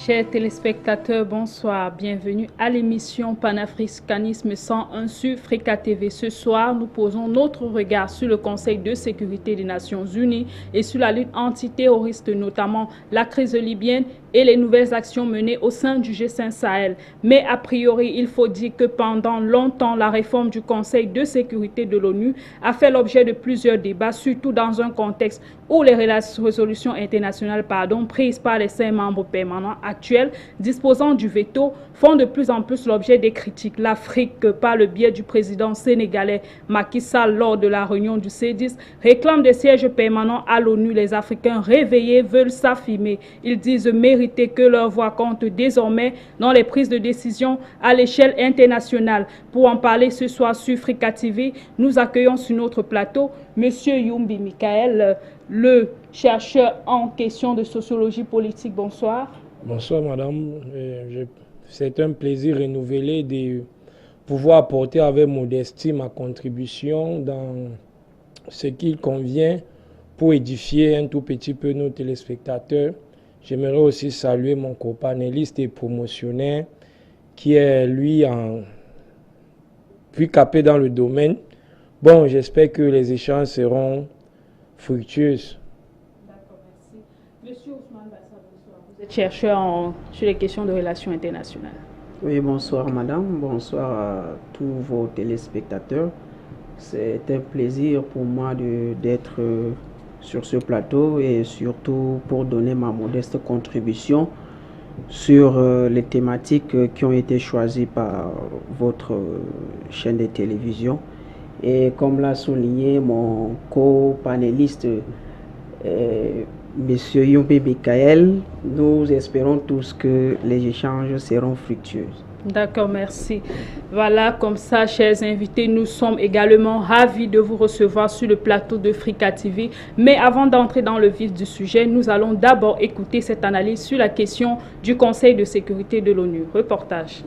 Chers téléspectateurs, bonsoir. Bienvenue à l'émission Panafricanisme 101 sur Africa TV. Ce soir, nous posons notre regard sur le Conseil de sécurité des Nations Unies et sur la lutte antiterroriste, notamment la crise libyenne et les nouvelles actions menées au sein du G5 Sahel. Mais a priori, il faut dire que pendant longtemps, la réforme du Conseil de sécurité de l'ONU a fait l'objet de plusieurs débats, surtout dans un contexte où les résolutions internationales prises par les 5 membres permanents actuels disposant du veto font de plus en plus l'objet des critiques. L'Afrique, par le biais du président sénégalais Macky Sall lors de la réunion du C10, réclame des sièges permanents à l'ONU. Les Africains réveillés veulent s'affirmer. Ils disent mériter que leur voix compte désormais dans les prises de décision à l'échelle internationale. Pour en parler ce soir sur Africa TV, nous accueillons sur notre plateau M. Youmbi Michael, le chercheur en question de sociologie politique. Bonsoir. Bonsoir madame, c'est un plaisir renouvelé de pouvoir apporter avec modestie ma contribution dans ce qu'il convient pour édifier un tout petit peu nos téléspectateurs. J'aimerais aussi saluer mon copanéliste et promotionnaire qui est lui plus capé dans le domaine. Bon, j'espère que les échanges seront fructueux. D'accord, merci. Monsieur Ousmane Bassa, bonsoir. Vous êtes chercheur sur les questions de relations internationales. Oui, bonsoir madame, bonsoir à tous vos téléspectateurs. C'est un plaisir pour moi d'être sur ce plateau et surtout pour donner ma modeste contribution sur les thématiques qui ont été choisies par votre chaîne de télévision. Et comme l'a souligné mon co-panéliste, Monsieur Youmbi Michael, nous espérons tous que les échanges seront fructueux. D'accord, merci. Voilà, comme ça, chers invités, nous sommes également ravis de vous recevoir sur le plateau de Africa TV. Mais avant d'entrer dans le vif du sujet, nous allons d'abord écouter cette analyse sur la question du Conseil de sécurité de l'ONU. Reportage.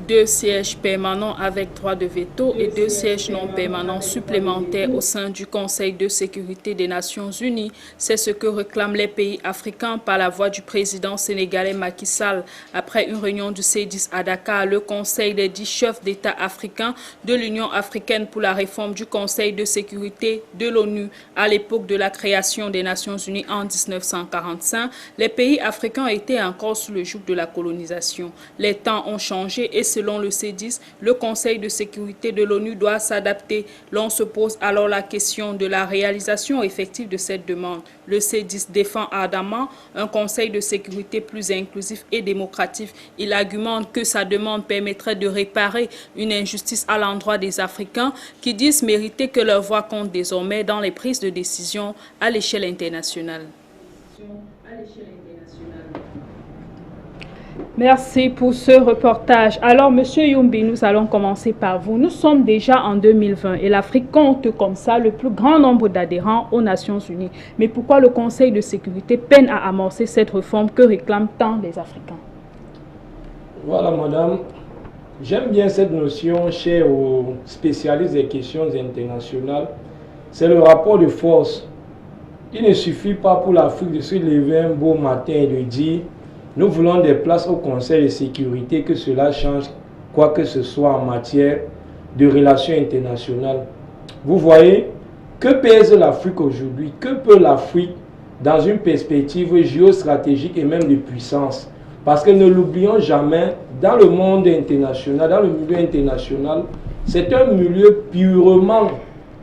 2 sièges permanents avec droit de veto et 2 sièges non permanents supplémentaires au sein du Conseil de sécurité des Nations Unies. C'est ce que réclament les pays africains par la voix du président sénégalais Macky Sall. Après une réunion du C10 à Dakar, le Conseil des 10 chefs d'État africains de l'Union africaine pour la réforme du Conseil de sécurité de l'ONU. À l'époque de la création des Nations Unies en 1945, les pays africains étaient encore sous le joug de la colonisation. Les temps ont changé et selon le C10, le Conseil de sécurité de l'ONU doit s'adapter. L'on se pose alors la question de la réalisation effective de cette demande. Le C10 défend ardemment un Conseil de sécurité plus inclusif et démocratique. Il argumente que sa demande permettrait de réparer une injustice à l'endroit des Africains qui disent mériter que leur voix compte désormais dans les prises de décision à l'échelle internationale. Merci pour ce reportage. Alors, Monsieur Youmbi, nous allons commencer par vous. Nous sommes déjà en 2020 et l'Afrique compte comme ça le plus grand nombre d'adhérents aux Nations Unies. Mais pourquoi le Conseil de sécurité peine à amorcer cette réforme que réclament tant les Africains? Voilà, madame. J'aime bien cette notion chère aux spécialistes des questions internationales. C'est le rapport de force. Il ne suffit pas pour l'Afrique de se lever un beau matin et de dire nous voulons des places au Conseil de sécurité, que cela change quoi que ce soit en matière de relations internationales. Vous voyez, que pèse l'Afrique aujourd'hui? Que peut l'Afrique dans une perspective géostratégique et même de puissance? Parce que ne l'oublions jamais, dans le monde international, dans le milieu international, c'est un milieu purement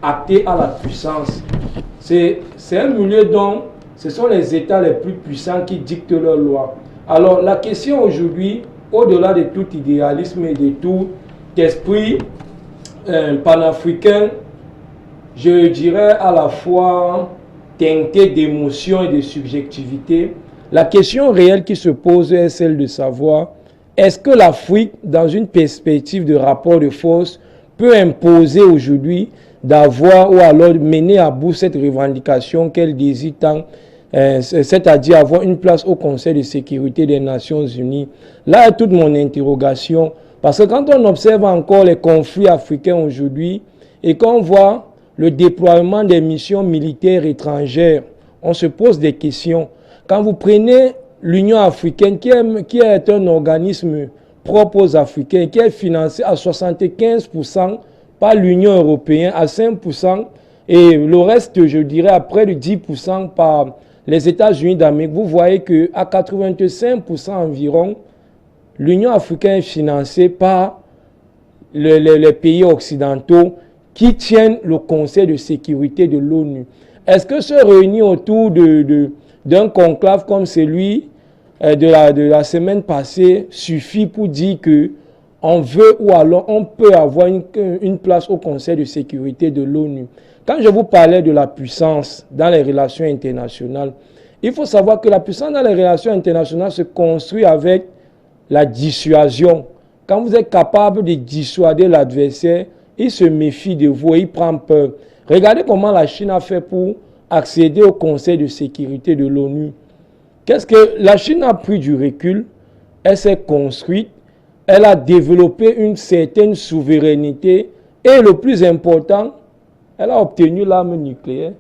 apté à la puissance. C'est un milieu dont ce sont les États les plus puissants qui dictent leurs lois. Alors la question aujourd'hui, au-delà de tout idéalisme et de tout esprit panafricain, je dirais à la fois teinté d'émotion et de subjectivité, la question réelle qui se pose est celle de savoir est-ce que l'Afrique, dans une perspective de rapport de force, peut imposer aujourd'hui d'avoir ou alors mener à bout cette revendication qu'elle désire tant, c'est-à-dire avoir une place au Conseil de sécurité des Nations Unies. Là est toute mon interrogation, parce que quand on observe encore les conflits africains aujourd'hui et qu'on voit le déploiement des missions militaires étrangères, on se pose des questions. Quand vous prenez l'Union africaine, qui est un organisme propre aux Africains, qui est financé à 75% par l'Union européenne, à 5%, et le reste, je dirais, à près de 10% par les États-Unis d'Amérique. Vous voyez qu'à 85% environ, l'Union africaine est financée par les pays occidentaux qui tiennent le Conseil de sécurité de l'ONU. Est-ce que se réunir autour d'un conclave comme celui de la semaine passée suffit pour dire que on veut ou alors on peut avoir une place au Conseil de sécurité de l'ONU? Quand je vous parlais de la puissance dans les relations internationales, il faut savoir que la puissance dans les relations internationales se construit avec la dissuasion. Quand vous êtes capable de dissuader l'adversaire, il se méfie de vous et il prend peur. Regardez comment la Chine a fait pour accéder au Conseil de sécurité de l'ONU. Qu'est-ce que la Chine a pris du recul? Elle s'est construite, elle a développé une certaine souveraineté et le plus important, elle a obtenu l'arme nucléaire.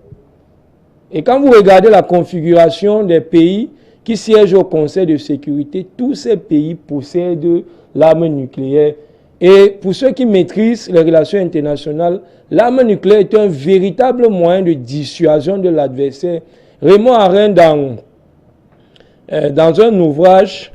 Et quand vous regardez la configuration des pays qui siègent au Conseil de sécurité, tous ces pays possèdent l'arme nucléaire. Et pour ceux qui maîtrisent les relations internationales, l'arme nucléaire est un véritable moyen de dissuasion de l'adversaire. Raymond Aron, dans un ouvrage,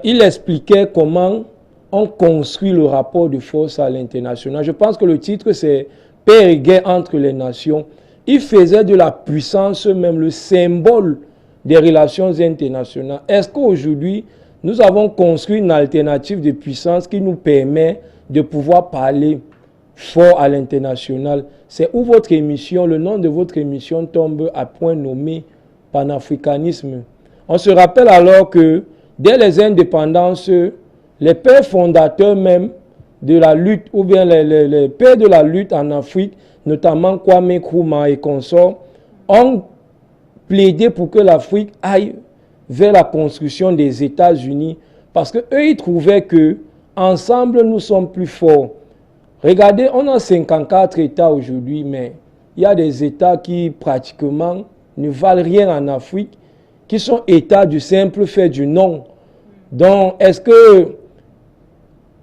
il expliquait comment on construit le rapport de force à l'international. Je pense que le titre, c'est « Paix et guerre entre les nations ». Il faisait de la puissance même le symbole des relations internationales. Est-ce qu'aujourd'hui, nous avons construit une alternative de puissance qui nous permet de pouvoir parler fort à l'international? C'est où votre émission, le nom de votre émission tombe à point nommé panafricanisme. On se rappelle alors que dès les indépendances, les pères fondateurs même de la lutte, ou bien les pères de la lutte en Afrique, notamment Kwame Nkrumah et consorts, ont plaidé pour que l'Afrique aille vers la construction des États-Unis, parce qu'eux, ils trouvaient que ensemble nous sommes plus forts. Regardez, on a 54 États aujourd'hui, mais il y a des États qui pratiquement ne valent rien en Afrique, qui sont États du simple fait du nom. Donc, est-ce que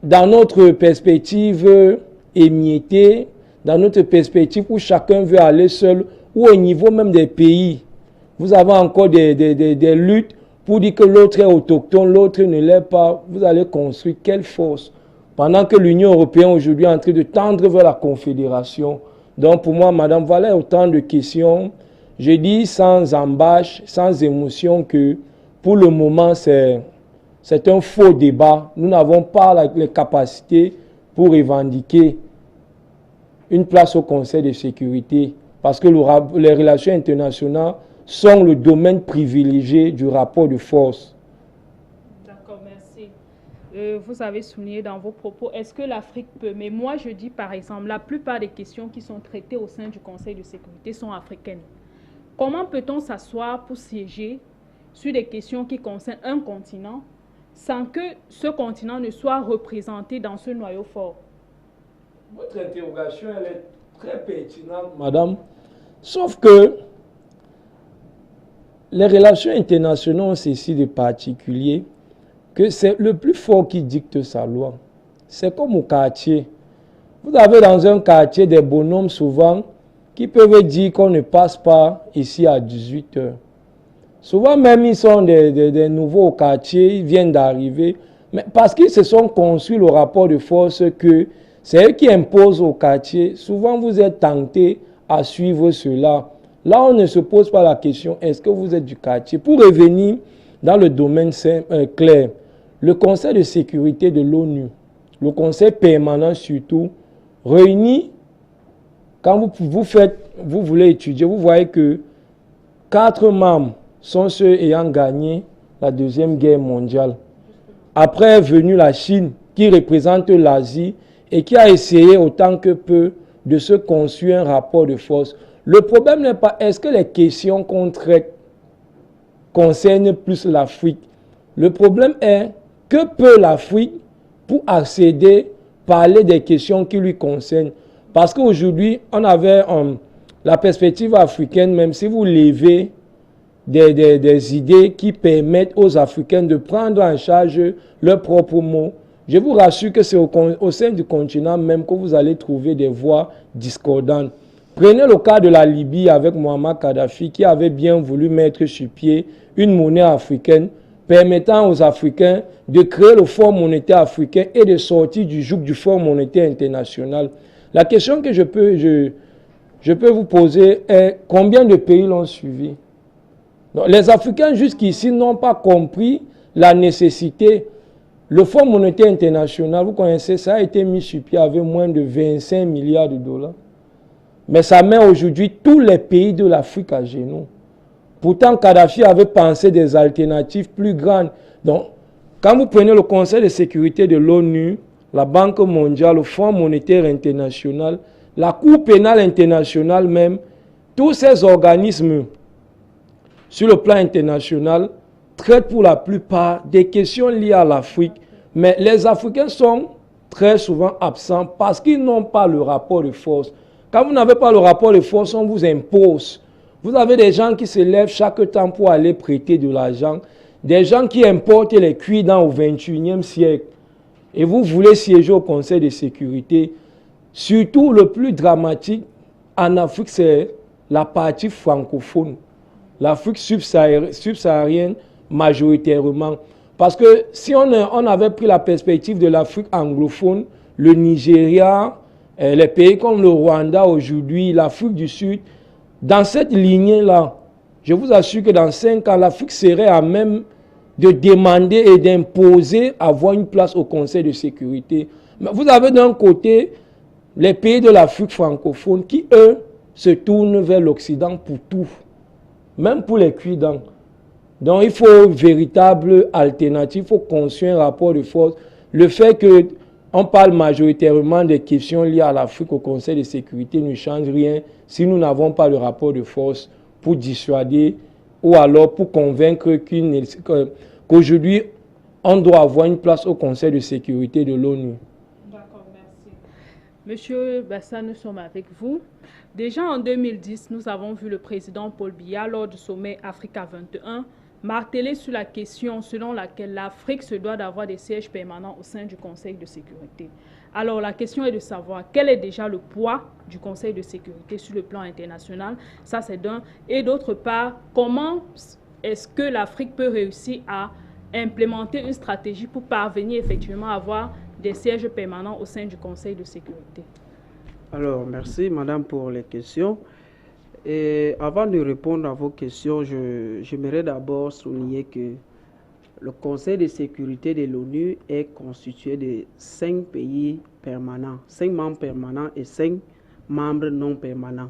dans notre perspective émiettée, dans notre perspective où chacun veut aller seul, ou au niveau même des pays, vous avez encore des luttes pour dire que l'autre est autochtone, l'autre ne l'est pas, vous allez construire quelle force? Pendant que l'Union européenne aujourd'hui est en train de tendre vers la confédération. Donc pour moi, madame, voilà autant de questions. Je dis sans embâche, sans émotion que pour le moment, c'est un faux débat. Nous n'avons pas les capacités pour revendiquer une place au Conseil de sécurité parce que les relations internationales sont le domaine privilégié du rapport de force. D'accord, merci. Vous avez souligné dans vos propos, est-ce que l'Afrique peut? Mais moi, je dis par exemple, la plupart des questions qui sont traitées au sein du Conseil de sécurité sont africaines. Comment peut-on s'asseoir pour siéger sur des questions qui concernent un continent sans que ce continent ne soit représenté dans ce noyau fort? Votre interrogation, elle est très pertinente, madame. Sauf que les relations internationales ont ceci de particulier que c'est le plus fort qui dicte sa loi. C'est comme au quartier. Vous avez dans un quartier des bonhommes souvent qui peuvent dire qu'on ne passe pas ici à 18 heures. Souvent même, ils sont des nouveaux au quartier, ils viennent d'arriver. Mais parce qu'ils se sont construits le rapport de force que c'est eux qui imposent au quartier. Souvent, vous êtes tenté à suivre cela. Là, on ne se pose pas la question, est-ce que vous êtes du quartier? Pour revenir dans le domaine clair, le Conseil de sécurité de l'ONU, le Conseil permanent surtout, réunit, quand vous voulez étudier, vous voyez que 4 membres sont ceux ayant gagné la Deuxième Guerre mondiale. Après est venue la Chine, qui représente l'Asie et qui a essayé autant que peu de se construire un rapport de force. Le problème n'est pas est-ce que les questions qu'on traite concernent plus l'Afrique. Le problème est que peut l'Afrique pour accéder, parler des questions qui lui concernent. Parce qu'aujourd'hui, on avait la perspective africaine, même si vous levez des idées qui permettent aux Africains de prendre en charge leurs propres mots. Je vous rassure que c'est au sein du continent même que vous allez trouver des voix discordantes. Prenez le cas de la Libye avec Muammar Kadhafi qui avait bien voulu mettre sur pied une monnaie africaine permettant aux Africains de créer le Fonds monétaire africain et de sortir du joug du Fonds monétaire international. La question que je peux vous poser est combien de pays l'ont suivi? Donc, les Africains jusqu'ici n'ont pas compris la nécessité. Le Fonds monétaire international, vous connaissez, ça a été mis sur pied avec moins de 25 milliards de dollars. Mais ça met aujourd'hui tous les pays de l'Afrique à genoux. Pourtant, Kadhafi avait pensé des alternatives plus grandes. Donc, quand vous prenez le Conseil de sécurité de l'ONU, la Banque mondiale, le Fonds monétaire international, la Cour pénale internationale même, tous ces organismes sur le plan international traitent pour la plupart des questions liées à l'Afrique. Mais les Africains sont très souvent absents parce qu'ils n'ont pas le rapport de force. Quand vous n'avez pas le rapport de force, on vous impose. Vous avez des gens qui se lèvent chaque temps pour aller prêter de l'argent. Des gens qui importent les cuits-dents au XXIe siècle. Et vous voulez siéger au Conseil de sécurité. Surtout, le plus dramatique en Afrique, c'est la partie francophone. L'Afrique subsaharienne majoritairement. Parce que si on avait pris la perspective de l'Afrique anglophone, le Nigeria, les pays comme le Rwanda aujourd'hui, l'Afrique du Sud, dans cette lignée-là, je vous assure que dans 5 ans, l'Afrique serait à même de demander et d'imposer avoir une place au Conseil de sécurité. Mais vous avez d'un côté les pays de l'Afrique francophone qui, eux, se tournent vers l'Occident pour tout, même pour les cuits-dents. Donc il faut une véritable alternative, il faut construire un rapport de force. Le fait qu'on parle majoritairement des questions liées à l'Afrique au Conseil de sécurité ne change rien si nous n'avons pas le rapport de force pour dissuader ou alors pour convaincre qu'aujourd'hui, on doit avoir une place au Conseil de sécurité de l'ONU. D'accord, merci. Monsieur Bassa, nous sommes avec vous. Déjà en 2010, nous avons vu le président Paul Biya lors du sommet Africa 21 marteler sur la question selon laquelle l'Afrique se doit d'avoir des sièges permanents au sein du Conseil de sécurité. Alors la question est de savoir quel est déjà le poids du Conseil de sécurité sur le plan international, ça c'est d'un, et d'autre part, comment est-ce que l'Afrique peut réussir à implémenter une stratégie pour parvenir effectivement à avoir des sièges permanents au sein du Conseil de sécurité? Alors, merci madame pour les questions. Et avant de répondre à vos questions, j'aimerais d'abord souligner que le Conseil de sécurité de l'ONU est constitué de 5 pays permanents, 5 membres permanents et 5 membres non permanents.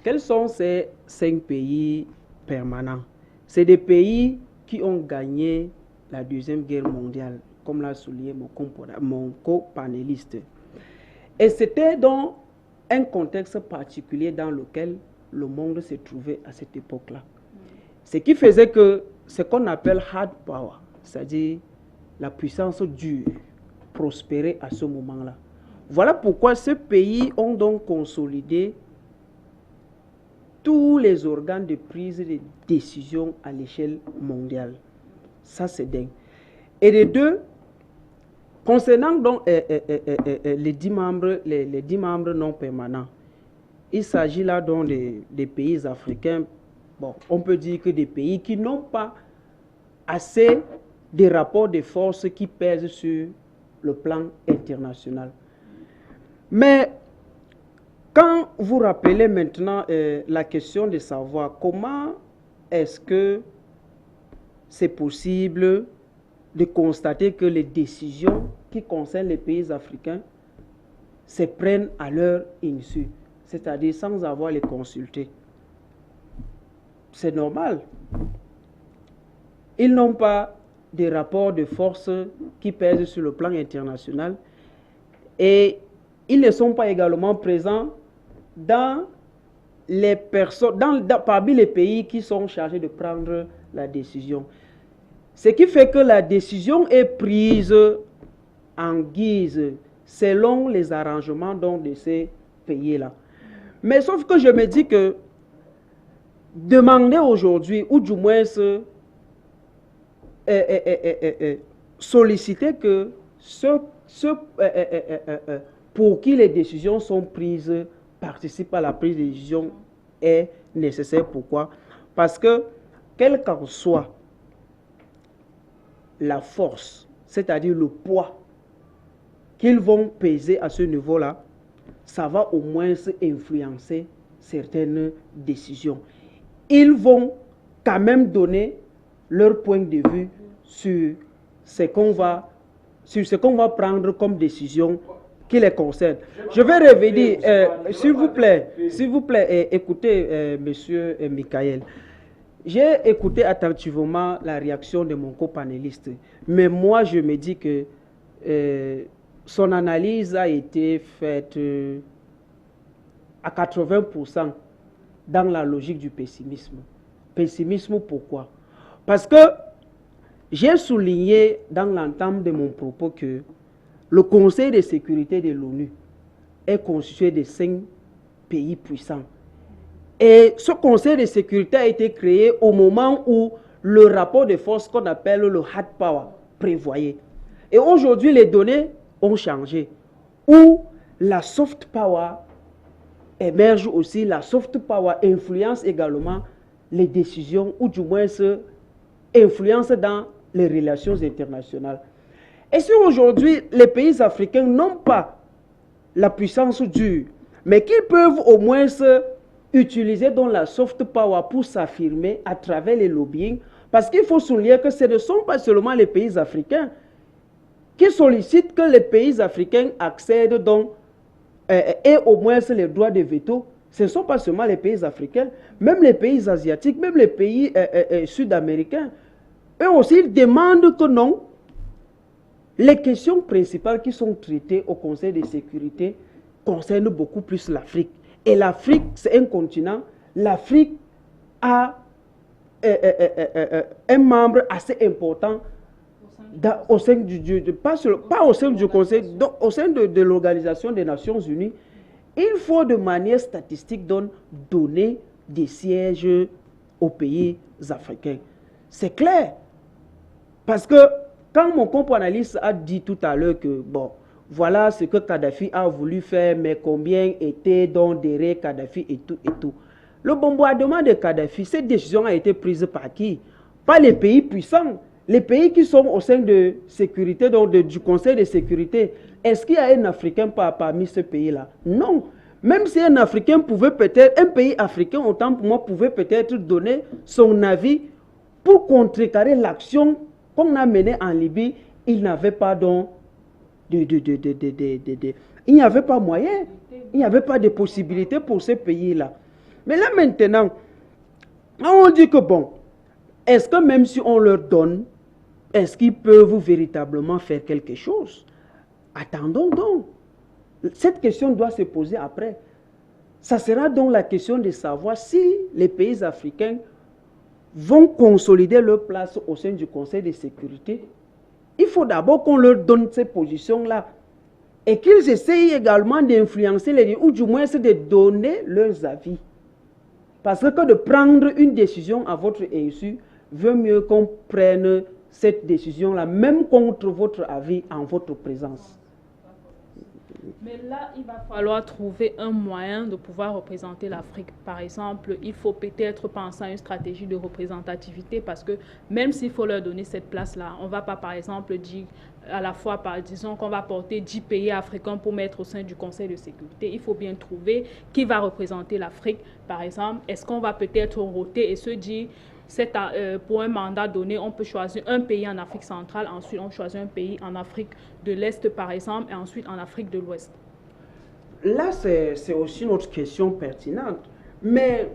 Quels sont ces 5 pays permanents? C'est des pays qui ont gagné la Deuxième Guerre mondiale, comme l'a souligné mon co-panéliste. Et c'était dans un contexte particulier dans lequel le monde se trouvait à cette époque-là. Ce qui faisait que ce qu'on appelle hard power, c'est-à-dire la puissance dure, prospérait à ce moment-là. Voilà pourquoi ces pays ont donc consolidé tous les organes de prise de décision à l'échelle mondiale. Ça, c'est dingue. Et les deux, concernant donc les 10 membres non permanents, il s'agit là donc des pays africains, bon, on peut dire que des pays qui n'ont pas assez de rapports de force qui pèsent sur le plan international. Mais quand vous rappelez maintenant la question de savoir comment est-ce que c'est possible de constater que les décisions qui concernent les pays africains se prennent à leur insu, c'est-à-dire sans avoir les consulter. C'est normal. Ils n'ont pas de rapports de force qui pèsent sur le plan international et ils ne sont pas également présents dans les personnes, parmi les pays qui sont chargés de prendre la décision. Ce qui fait que la décision est prise en guise selon les arrangements donc, de ces pays-là. Mais sauf que je me dis que demander aujourd'hui, ou du moins solliciter que pour qui les décisions sont prises participent à la prise de décision est nécessaire. Pourquoi? Parce que, quelle qu'en soit la force, c'est-à-dire le poids qu'ils vont peser à ce niveau-là, ça va au moins influencer certaines décisions. Ils vont quand même donner leur point de vue sur ce qu'on va prendre comme décision qui les concerne. Je vais revenir, s'il vous plaît, écoutez, monsieur Michael. J'ai écouté attentivement la réaction de mon copanéliste, mais moi je me dis que son analyse a été faite à 80% dans la logique du pessimisme. Pessimisme pourquoi? Parce que j'ai souligné dans l'entame de mon propos que le Conseil de sécurité de l'ONU est constitué de 5 pays puissants. Et ce Conseil de sécurité a été créé au moment où le rapport de force qu'on appelle le hard power prévoyait. Et aujourd'hui, les données ont changé. Où la soft power émerge aussi, la soft power influence également les décisions, ou du moins influence dans les relations internationales. Et si aujourd'hui, les pays africains n'ont pas la puissance dure, mais qu'ils peuvent au moins utiliser dans la soft power pour s'affirmer à travers les lobbying, parce qu'il faut souligner que ce ne sont pas seulement les pays africains qui sollicitent que les pays africains accèdent donc et au moins les droits de veto. Ce ne sont pas seulement les pays africains, même les pays asiatiques, même les pays sud-américains. Eux aussi, ils demandent que non, les questions principales qui sont traitées au Conseil de sécurité concernent beaucoup plus l'Afrique. Et l'Afrique, c'est un continent. L'Afrique a un membre assez important au sein pas au sein du Conseil, donc au sein de l'Organisation des Nations Unies. Il faut de manière statistique donner des sièges aux pays africains. C'est clair. Parce que quand mon co-analyste a dit tout à l'heure que, bon, voilà ce que Kadhafi a voulu faire, mais combien était donc derrière Kadhafi et tout et tout. Le bombardement de Kadhafi, cette décision a été prise par qui? Pas les pays puissants. Les pays qui sont au sein de sécurité, donc du Conseil de sécurité. Est-ce qu'il y a un Africain parmi ce pays-là? Non. Même si un Africain pouvait peut-être, un pays africain, autant pour moi, pouvait peut-être donner son avis pour contrecarrer l'action qu'on a menée en Libye, il n'avait pas donc il n'y avait pas moyen, il n'y avait pas de possibilité pour ces pays-là. Mais là maintenant, on dit que bon, est-ce que même si on leur donne, est-ce qu'ils peuvent véritablement faire quelque chose? Attendons donc. Cette question doit se poser après. Ça sera donc la question de savoir si les pays africains vont consolider leur place au sein du Conseil de sécurité. Il faut d'abord qu'on leur donne ces positions-là et qu'ils essayent également d'influencer les, ou du moins de donner leurs avis. Parce que de prendre une décision à votre insu veut mieux qu'on prenne cette décision-là, même contre votre avis, en votre présence. Mais là, il va falloir trouver un moyen de pouvoir représenter l'Afrique. Par exemple, il faut peut-être penser à une stratégie de représentativité parce que même s'il faut leur donner cette place-là, on ne va pas, par exemple, dire à la fois, disons qu'on va porter 10 pays africains pour mettre au sein du Conseil de sécurité. Il faut bien trouver qui va représenter l'Afrique. Par exemple, est-ce qu'on va peut-être roter et se dire... pour un mandat donné, on peut choisir un pays en Afrique centrale, ensuite on choisit un pays en Afrique de l'Est par exemple, et ensuite en Afrique de l'Ouest. Là, c'est aussi une autre question pertinente. Mais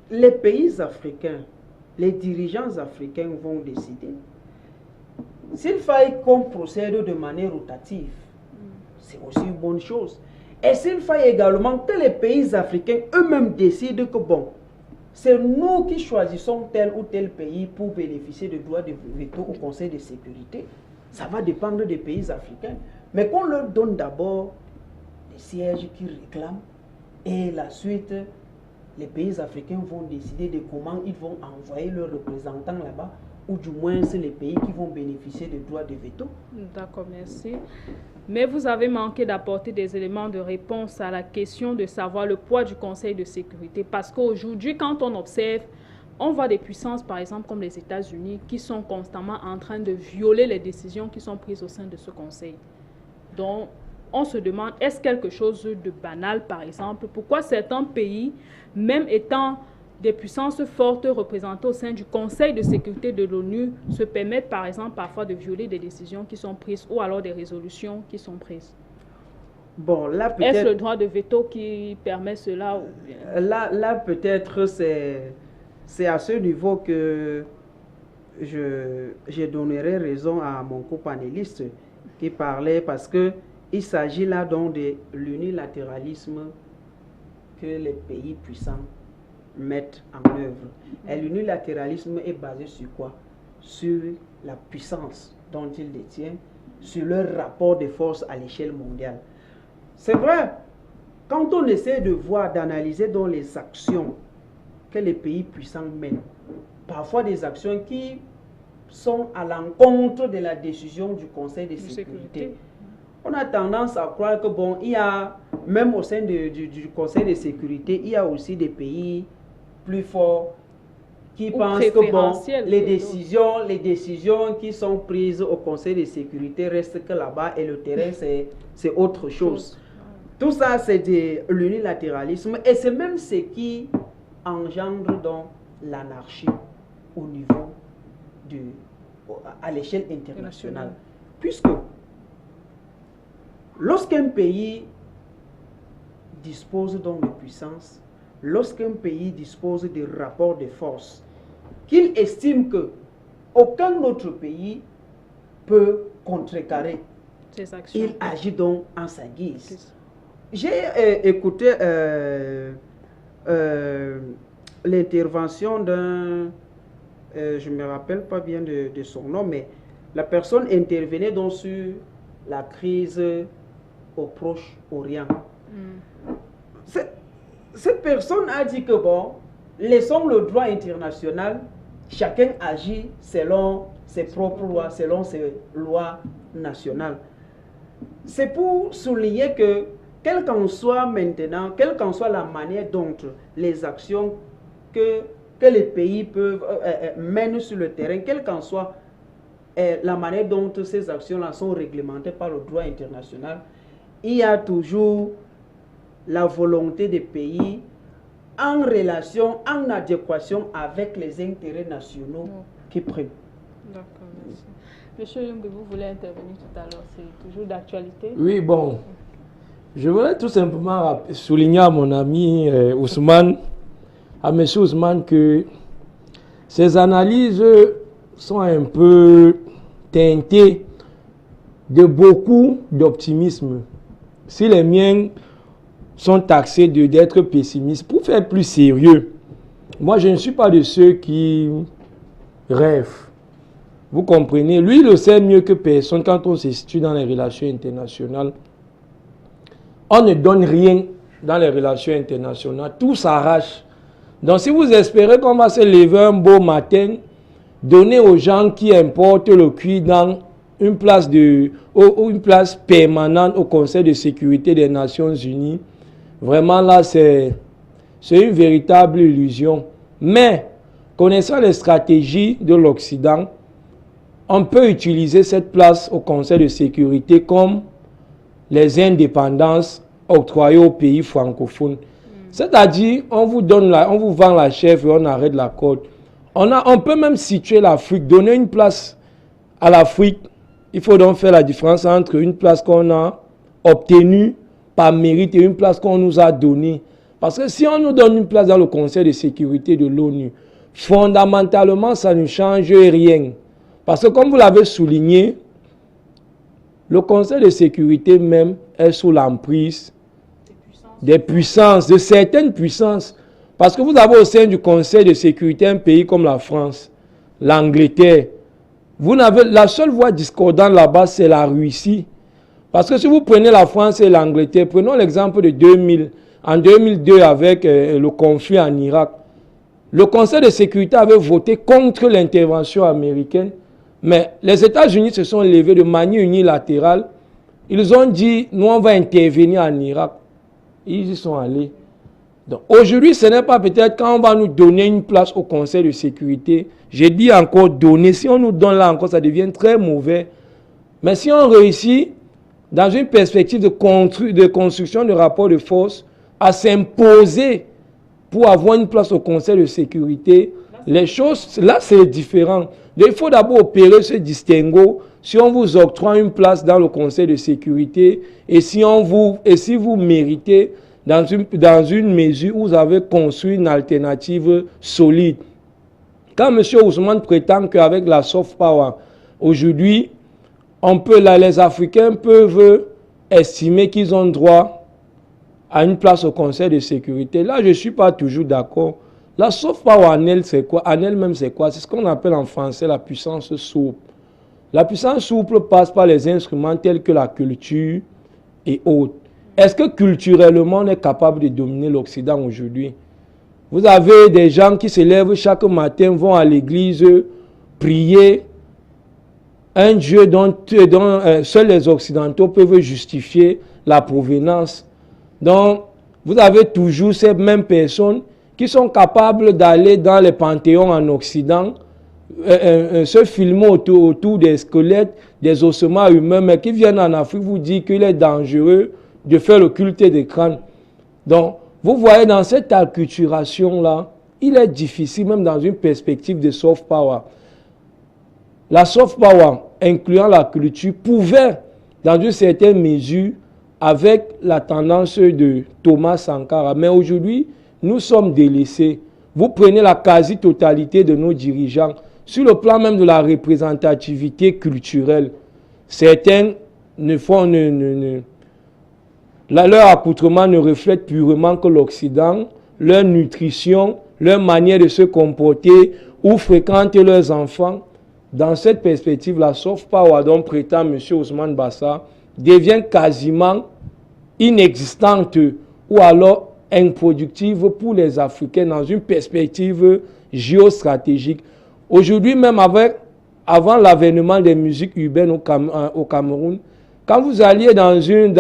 les pays africains, les dirigeants africains vont décider. S'il faille qu'on procède de manière rotative, c'est aussi une bonne chose. Et s'il faille également que les pays africains eux-mêmes décident que bon, c'est nous qui choisissons tel ou tel pays pour bénéficier de droits de veto au Conseil de sécurité. Ça va dépendre des pays africains. Mais qu'on leur donne d'abord des sièges qu'ils réclament et la suite, les pays africains vont décider de comment ils vont envoyer leurs représentants là-bas, ou du moins c'est les pays qui vont bénéficier des droits de veto. D'accord, merci. Mais vous avez manqué d'apporter des éléments de réponse à la question de savoir le poids du Conseil de sécurité. Parce qu'aujourd'hui, quand on observe, on voit des puissances, par exemple, comme les États-Unis, qui sont constamment en train de violer les décisions qui sont prises au sein de ce Conseil. Donc, on se demande, est-ce quelque chose de banal, par exemple? Pourquoi certains pays, même étant des puissances fortes représentées au sein du Conseil de sécurité de l'ONU, se permettent, par exemple, parfois de violer des décisions qui sont prises ou alors des résolutions qui sont prises? Bon, là, peut-être... Est-ce le droit de veto qui permet cela ou bien... Là peut-être, c'est à ce niveau que je donnerai raison à mon copanéliste qui parlait, parce que il s'agit là donc de l'unilatéralisme que les pays puissants mettent en œuvre. Et l'unilatéralisme est basé sur quoi? Sur la puissance dont ils détiennent, sur leur rapport de force à l'échelle mondiale. C'est vrai, quand on essaie de voir, d'analyser dans les actions que les pays puissants mènent, parfois des actions qui sont à l'encontre de la décision du Conseil de sécurité. On a tendance à croire que bon, il y a, même au sein du Conseil de sécurité, il y a aussi des pays plus forts qui pensent que bon, les décisions qui sont prises au Conseil de sécurité restent que là-bas et le terrain c'est autre chose. Tout ça c'est de l'unilatéralisme et c'est même ce qui engendre donc l'anarchie au niveau à l'échelle internationale. Puisque lorsqu'un pays dispose donc de puissance, lorsqu'un pays dispose de rapports de force, qu'il estime que aucun autre pays peut contrecarrer, il agit donc en sa guise. J'ai écouté l'intervention d'un, je ne me rappelle pas bien de son nom, mais la personne intervenait donc sur la crise au Proche-Orient. Cette personne a dit que bon, laissons le droit international, chacun agit selon ses propres lois, selon ses lois nationales. C'est pour souligner que, quelle qu'en soit maintenant, quelle qu'en soit la manière dont les actions que les pays peuvent mènent sur le terrain, quelle qu'en soit la manière dont ces actions-là sont réglementées par le droit international, il y a toujours la volonté des pays en relation, en adéquation avec les intérêts nationaux qui priment. D'accord, merci. Monsieur Yung, vous voulez intervenir tout à l'heure, c'est toujours d'actualité? Oui, bon, je voulais tout simplement souligner à mon ami Ousmane, à M. Ousmane, que ces analyses sont un peu teintées de beaucoup d'optimisme. Si les miens sont taxés d'être pessimistes, pour faire plus sérieux, moi je ne suis pas de ceux qui rêvent. Vous comprenez? Lui, il le sait mieux que personne quand on se situe dans les relations internationales. On ne donne rien dans les relations internationales, tout s'arrache. Donc si vous espérez qu'on va se lever un beau matin, donner aux gens qui importent le cuir dans une place permanente au Conseil de sécurité des Nations Unies, vraiment là c'est une véritable illusion. Mais connaissant les stratégies de l'Occident, on peut utiliser cette place au Conseil de sécurité comme les indépendances octroyées aux pays francophones. C'est-à-dire, on vous vend la chèvre et on arrête la côte. On peut même situer l'Afrique, donner une place à l'Afrique. Il faut donc faire la différence entre une place qu'on a obtenue par mérite et une place qu'on nous a donnée. Parce que si on nous donne une place dans le Conseil de sécurité de l'ONU, fondamentalement, ça ne change rien. Parce que comme vous l'avez souligné, le Conseil de sécurité même est sous l'emprise des puissances, de certaines puissances. Parce que vous avez au sein du Conseil de sécurité un pays comme la France, l'Angleterre. La seule voix discordante là-bas, c'est la Russie. Parce que si vous prenez la France et l'Angleterre, prenons l'exemple de 2000. en 2002 avec le conflit en Irak. Le Conseil de sécurité avait voté contre l'intervention américaine, mais les États-Unis se sont levés de manière unilatérale. Ils ont dit, nous on va intervenir en Irak. Ils y sont allés. Donc aujourd'hui, ce n'est pas peut-être quand on va nous donner une place au Conseil de sécurité. J'ai dit encore donner. Si on nous donne là encore, ça devient très mauvais. Mais si on réussit, dans une perspective de construction de rapport de force, à s'imposer pour avoir une place au Conseil de sécurité, les choses, là c'est différent. Donc, il faut d'abord opérer ce distinguo. Si on vous octroie une place dans le Conseil de sécurité et si vous méritez dans une mesure où vous avez construit une alternative solide. Quand M. Ousmane prétend qu'avec la soft power, aujourd'hui, les Africains peuvent estimer qu'ils ont droit à une place au Conseil de sécurité. Là, je ne suis pas toujours d'accord. La soft power en elle, c'est quoi? En elle-même, c'est quoi? C'est ce qu'on appelle en français la puissance souple. La puissance souple passe par les instruments tels que la culture et autres. Est-ce que culturellement, on est capable de dominer l'Occident aujourd'hui? Vous avez des gens qui se lèvent chaque matin, vont à l'église, prier un Dieu dont seuls les Occidentaux peuvent justifier la provenance. Donc, vous avez toujours ces mêmes personnes qui sont capables d'aller dans les panthéons en Occident, se filmer autour des squelettes, des ossements humains, mais qui viennent en Afrique vous dire qu'il est dangereux de faire le culte des crânes. Donc, vous voyez dans cette acculturation-là, il est difficile, même dans une perspective de soft power. La soft power, incluant la culture, pouvait, dans une certaine mesure, avec la tendance de Thomas Sankara. Mais aujourd'hui, nous sommes délaissés. Vous prenez la quasi-totalité de nos dirigeants, sur le plan même de la représentativité culturelle. Certains leur accoutrement ne reflète purement que l'Occident, leur nutrition, leur manière de se comporter, où fréquentent leurs enfants. Dans cette perspective, la soft power dont prétend M. Ousmane Bassa devient quasiment inexistante ou alors improductive pour les Africains dans une perspective géostratégique. Aujourd'hui, même avant l'avènement des musiques urbaines au Cameroun, quand vous alliez dans une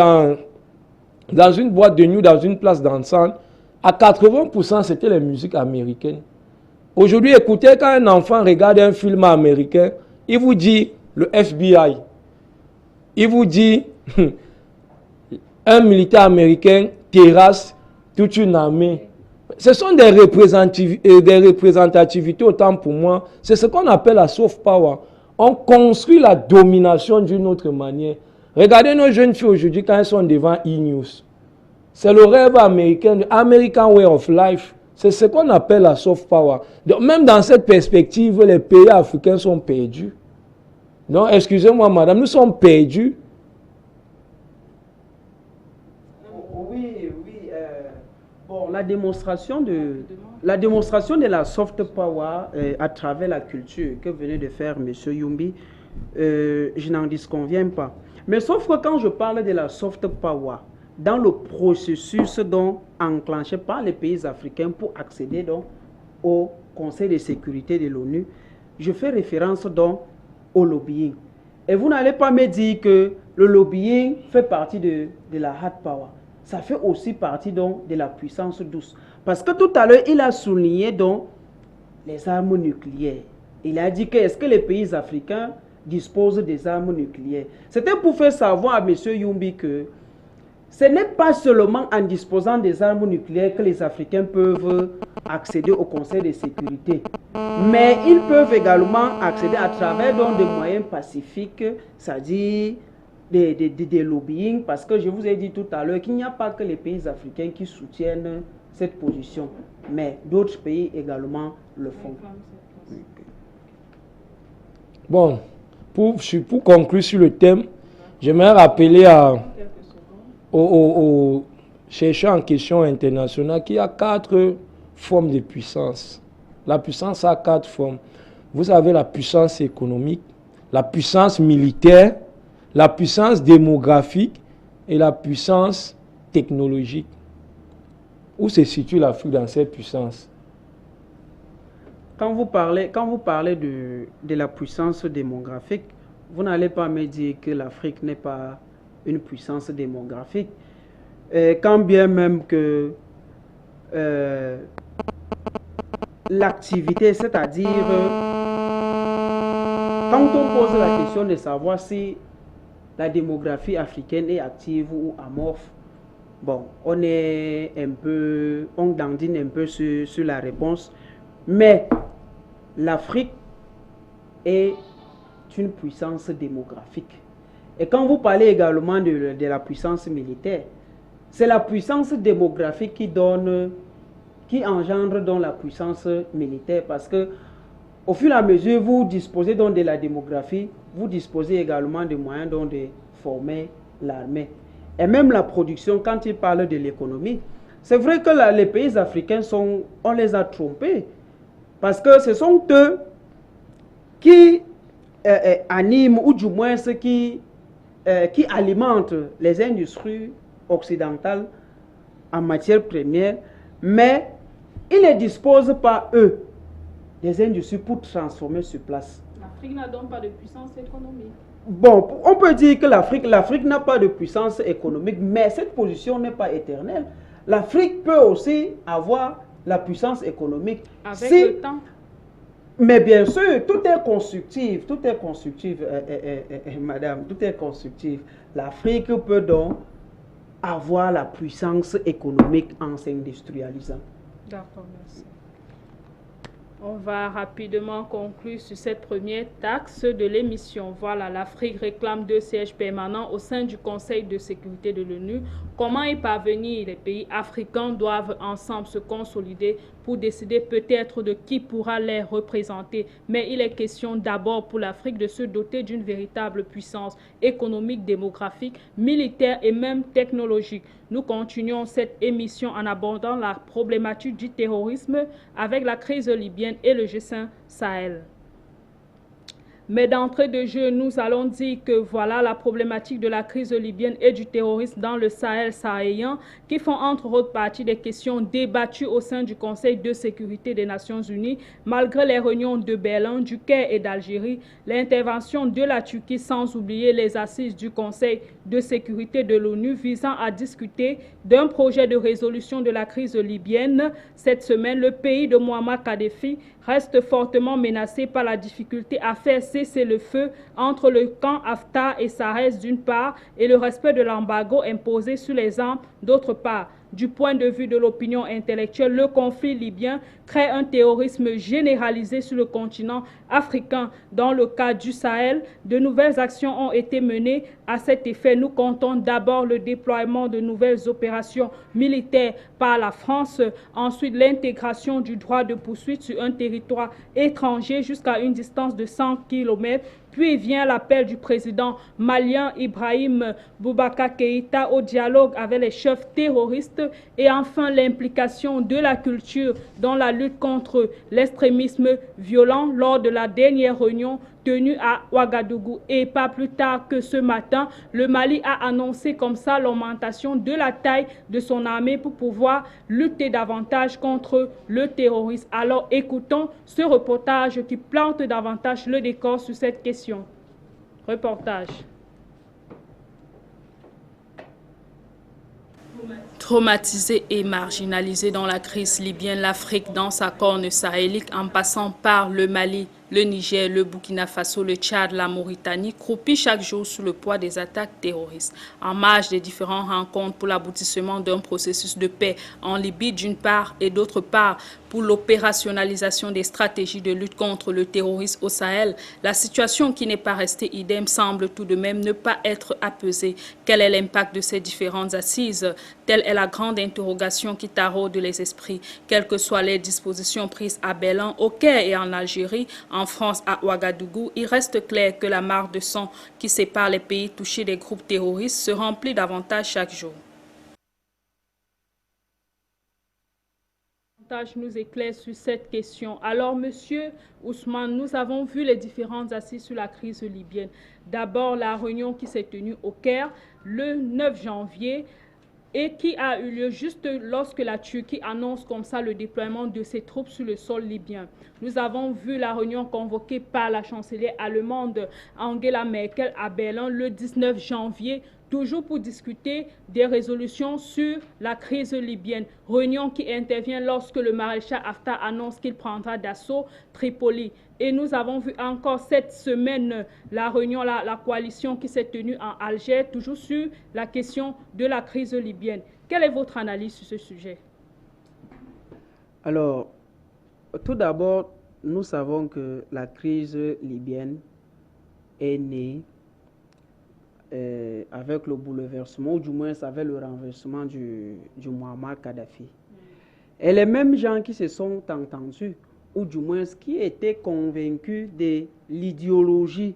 boîte de nuit, dans une place dansante, à 80%, c'était les musiques américaines. Aujourd'hui, écoutez, quand un enfant regarde un film américain, il vous dit le FBI. Il vous dit un militaire américain terrasse toute une armée. Ce sont des représentativités, autant pour moi. C'est ce qu'on appelle la soft power. On construit la domination d'une autre manière. Regardez nos jeunes filles aujourd'hui quand elles sont devant E-News. C'est le rêve américain, American Way of Life. C'est ce qu'on appelle la soft power. Donc, même dans cette perspective, les pays africains sont perdus. Non, excusez-moi, madame, nous sommes perdus. Oui. Bon, la démonstration de la soft power à travers la culture que venait de faire M. Youmbi, je n'en disconviens pas. Mais sauf que quand je parle de la soft power, dans le processus enclenché par les pays africains pour accéder au Conseil de sécurité de l'ONU, je fais référence au lobbying. Et vous n'allez pas me dire que le lobbying fait partie de la hard power. Ça fait aussi partie de la puissance douce. Parce que tout à l'heure, il a souligné les armes nucléaires. Il a dit que est-ce que les pays africains disposent des armes nucléaires? C'était pour faire savoir à M. Youmbi que ce n'est pas seulement en disposant des armes nucléaires que les Africains peuvent accéder au Conseil de sécurité. Mais ils peuvent également accéder à travers des moyens pacifiques, c'est-à-dire des lobbying, parce que je vous ai dit tout à l'heure qu'il n'y a pas que les pays africains qui soutiennent cette position, mais d'autres pays également le font. Bon, pour conclure sur le thème, j'aimerais rappeler aux chercheurs en question internationale qu'il y a 4 formes de puissance. La puissance a 4 formes. Vous avez la puissance économique, la puissance militaire, la puissance démographique et la puissance technologique. Où se situe l'Afrique dans cette puissance? Quand vous parlez de la puissance démographique, vous n'allez pas me dire que l'Afrique n'est pas une puissance démographique. Quand bien même que l'activité, c'est-à-dire quand on pose la question de savoir si la démographie africaine est active ou amorphe, bon, on dandine un peu sur la réponse, mais l'Afrique est une puissance démographique. Et quand vous parlez également de la puissance militaire, c'est la puissance démographique qui engendre donc la puissance militaire, parce que au fur et à mesure vous disposez donc de la démographie, vous disposez également de moyens donc de former l'armée. Et même la production, quand il parle de l'économie, c'est vrai que les pays africains on les a trompés, parce que ce sont eux qui animent, ou du moins ceux qui alimentent les industries occidentales en matière première, mais ils ne disposent pas, eux, des industries pour transformer sur place. L'Afrique n'a donc pas de puissance économique. Bon, on peut dire que l'Afrique n'a pas de puissance économique, mais cette position n'est pas éternelle. L'Afrique peut aussi avoir la puissance économique. Avec le temps. Mais bien sûr, tout est constructif, madame, tout est constructif. L'Afrique peut donc avoir la puissance économique en s'industrialisant. D'accord, merci. On va rapidement conclure sur cette première axe de l'émission. Voilà, l'Afrique réclame 2 sièges permanents au sein du Conseil de sécurité de l'ONU. Comment y parvenir? Les pays africains doivent ensemble se consolider pour décider peut-être de qui pourra les représenter. Mais il est question d'abord pour l'Afrique de se doter d'une véritable puissance économique, démographique, militaire et même technologique. Nous continuons cette émission en abordant la problématique du terrorisme avec la crise libyenne et le G5 Sahel. Mais d'entrée de jeu, nous allons dire que voilà la problématique de la crise libyenne et du terrorisme dans le Sahel sahélien qui font entre autres partie des questions débattues au sein du Conseil de sécurité des Nations Unies malgré les réunions de Berlin, du Caire et d'Algérie, l'intervention de la Turquie sans oublier les assises du Conseil de sécurité de l'ONU visant à discuter d'un projet de résolution de la crise libyenne. Cette semaine, le pays de Muammar Kadhafi reste fortement menacé par la difficulté à faire cesser le feu entre le camp Haftar et Sarès d'une part et le respect de l'embargo imposé sur les armes d'autre part. Du point de vue de l'opinion intellectuelle, le conflit libyen crée un terrorisme généralisé sur le continent africain. Dans le cas du Sahel, de nouvelles actions ont été menées à cet effet. Nous comptons d'abord le déploiement de nouvelles opérations militaires par la France, ensuite l'intégration du droit de poursuite sur un territoire étranger jusqu'à une distance de 100 km. Puis vient l'appel du président malien Ibrahim Boubacar Keïta au dialogue avec les chefs terroristes et enfin l'implication de la culture dans la lutte contre l'extrémisme violent lors de la dernière réunion tenue à Ouagadougou. Et pas plus tard que ce matin, le Mali a annoncé comme ça l'augmentation de la taille de son armée pour pouvoir lutter davantage contre le terrorisme. Alors écoutons ce reportage qui plante davantage le décor sur cette question. Reportage. Traumatisée et marginalisée dans la crise libyenne, l'Afrique dans sa corne sahélique en passant par le Mali, le Niger, le Burkina Faso, le Tchad, la Mauritanie croupit chaque jour sous le poids des attaques terroristes. En marge des différentes rencontres pour l'aboutissement d'un processus de paix en Libye d'une part et d'autre part pour l'opérationnalisation des stratégies de lutte contre le terrorisme au Sahel, la situation qui n'est pas restée idem semble tout de même ne pas être apaisée. Quel est l'impact de ces différentes assises? Telle est la grande interrogation qui taraude les esprits. Quelles que soient les dispositions prises à Berlin, au Caire et en Algérie, en France, à Ouagadougou, il reste clair que la mare de sang qui sépare les pays touchés des groupes terroristes se remplit davantage chaque jour. Nous éclaire sur cette question. Alors, Monsieur Ousmane, nous avons vu les différentes assises sur la crise libyenne. D'abord, la réunion qui s'est tenue au Caire le 9 janvier et qui a eu lieu juste lorsque la Turquie annonce comme ça le déploiement de ses troupes sur le sol libyen. Nous avons vu la réunion convoquée par la chancelière allemande Angela Merkel à Berlin le 19 janvier, toujours pour discuter des résolutions sur la crise libyenne. Réunion qui intervient lorsque le maréchal Haftar annonce qu'il prendra d'assaut Tripoli. Et nous avons vu encore cette semaine la réunion, la coalition qui s'est tenue en Alger, toujours sur la question de la crise libyenne. Quelle est votre analyse sur ce sujet? Alors, tout d'abord, nous savons que la crise libyenne est née avec le bouleversement, ou du moins avec le renversement du Muammar Kadhafi. Et les mêmes gens qui se sont entendus, ou du moins qui étaient convaincus de l'idéologie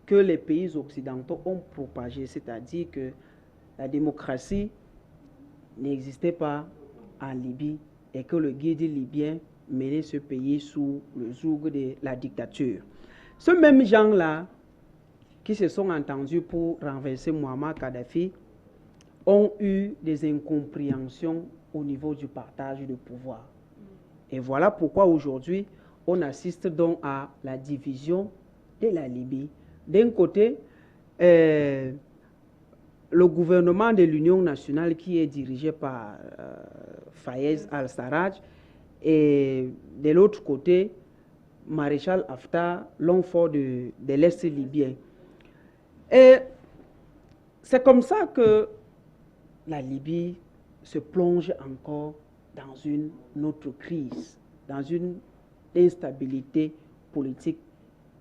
que les pays occidentaux ont propagée, c'est-à-dire que la démocratie n'existait pas en Libye et que le guide libyen menait ce pays sous le joug de la dictature. Ces mêmes gens-là qui se sont entendus pour renverser Muammar Kadhafi ont eu des incompréhensions au niveau du partage de pouvoir. Et voilà pourquoi aujourd'hui, on assiste donc à la division de la Libye. D'un côté, le gouvernement de l'Union nationale qui est dirigé par Fayez al-Sarraj et de l'autre côté, maréchal Haftar, l'homme fort de l'Est libyen. Et c'est comme ça que la Libye se plonge encore dans une autre crise, dans une instabilité politique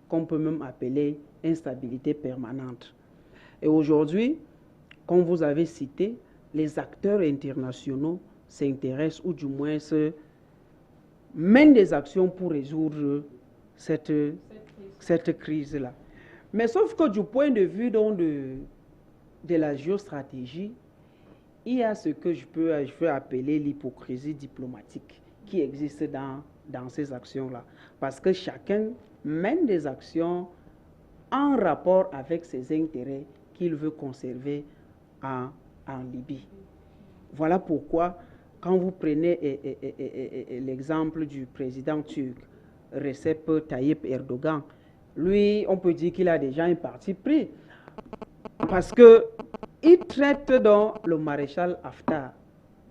qu'on peut même appeler instabilité permanente. Et aujourd'hui, comme vous avez cité, les acteurs internationaux s'intéressent ou du moins mènent des actions pour résoudre cette crise-là. Mais sauf que du point de vue donc de la géostratégie, il y a ce que je peux appeler l'hypocrisie diplomatique qui existe dans ces actions-là. Parce que chacun mène des actions en rapport avec ses intérêts qu'il veut conserver en Libye. Voilà pourquoi, quand vous prenez l'exemple du président turc, Recep Tayyip Erdogan, lui, on peut dire qu'il a déjà un parti pris. Parce qu'il traite donc le maréchal Haftar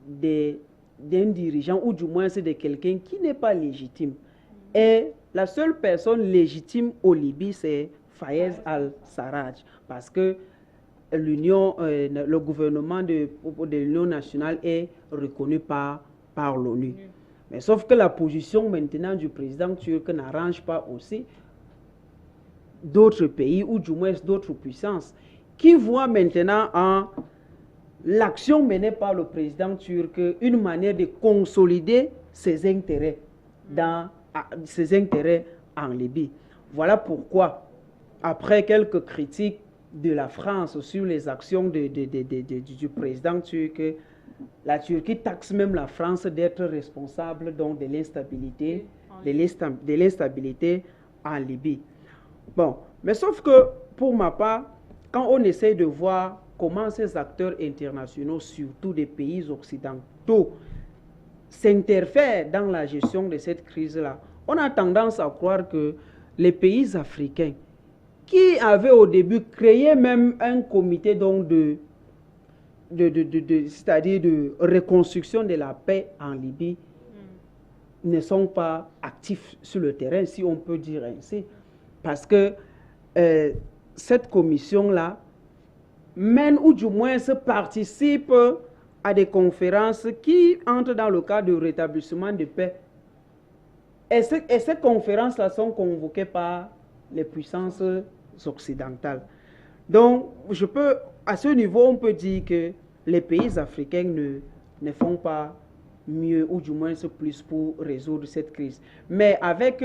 d'un dirigeant, ou du moins c'est de quelqu'un qui n'est pas légitime. Et la seule personne légitime au Libye, c'est Fayez al-Sarraj. Parce que le gouvernement de l'Union nationale est reconnu par l'ONU. Mais sauf que la position maintenant du président turc n'arrange pas aussi d'autres pays, ou du moins d'autres puissances, qui voient maintenant en l'action menée par le président turc une manière de consolider ses intérêts en Libye. Voilà pourquoi, après quelques critiques de la France sur les actions du président turc, la Turquie taxe même la France d'être responsable donc de l'instabilité en Libye. Bon, mais sauf que pour ma part, quand on essaie de voir comment ces acteurs internationaux, surtout des pays occidentaux, s'interfèrent dans la gestion de cette crise-là, on a tendance à croire que les pays africains, qui avaient au début créé même un comité donc c'est-à-dire de reconstruction de la paix en Libye, ne sont pas actifs sur le terrain, si on peut dire ainsi. Parce que cette commission-là mène ou du moins participe à des conférences qui entrent dans le cadre de rétablissement de paix. Et ces conférences-là sont convoquées par les puissances occidentales. Donc, à ce niveau, on peut dire que les pays africains ne font pas mieux, ou du moins plus pour résoudre cette crise. Mais avec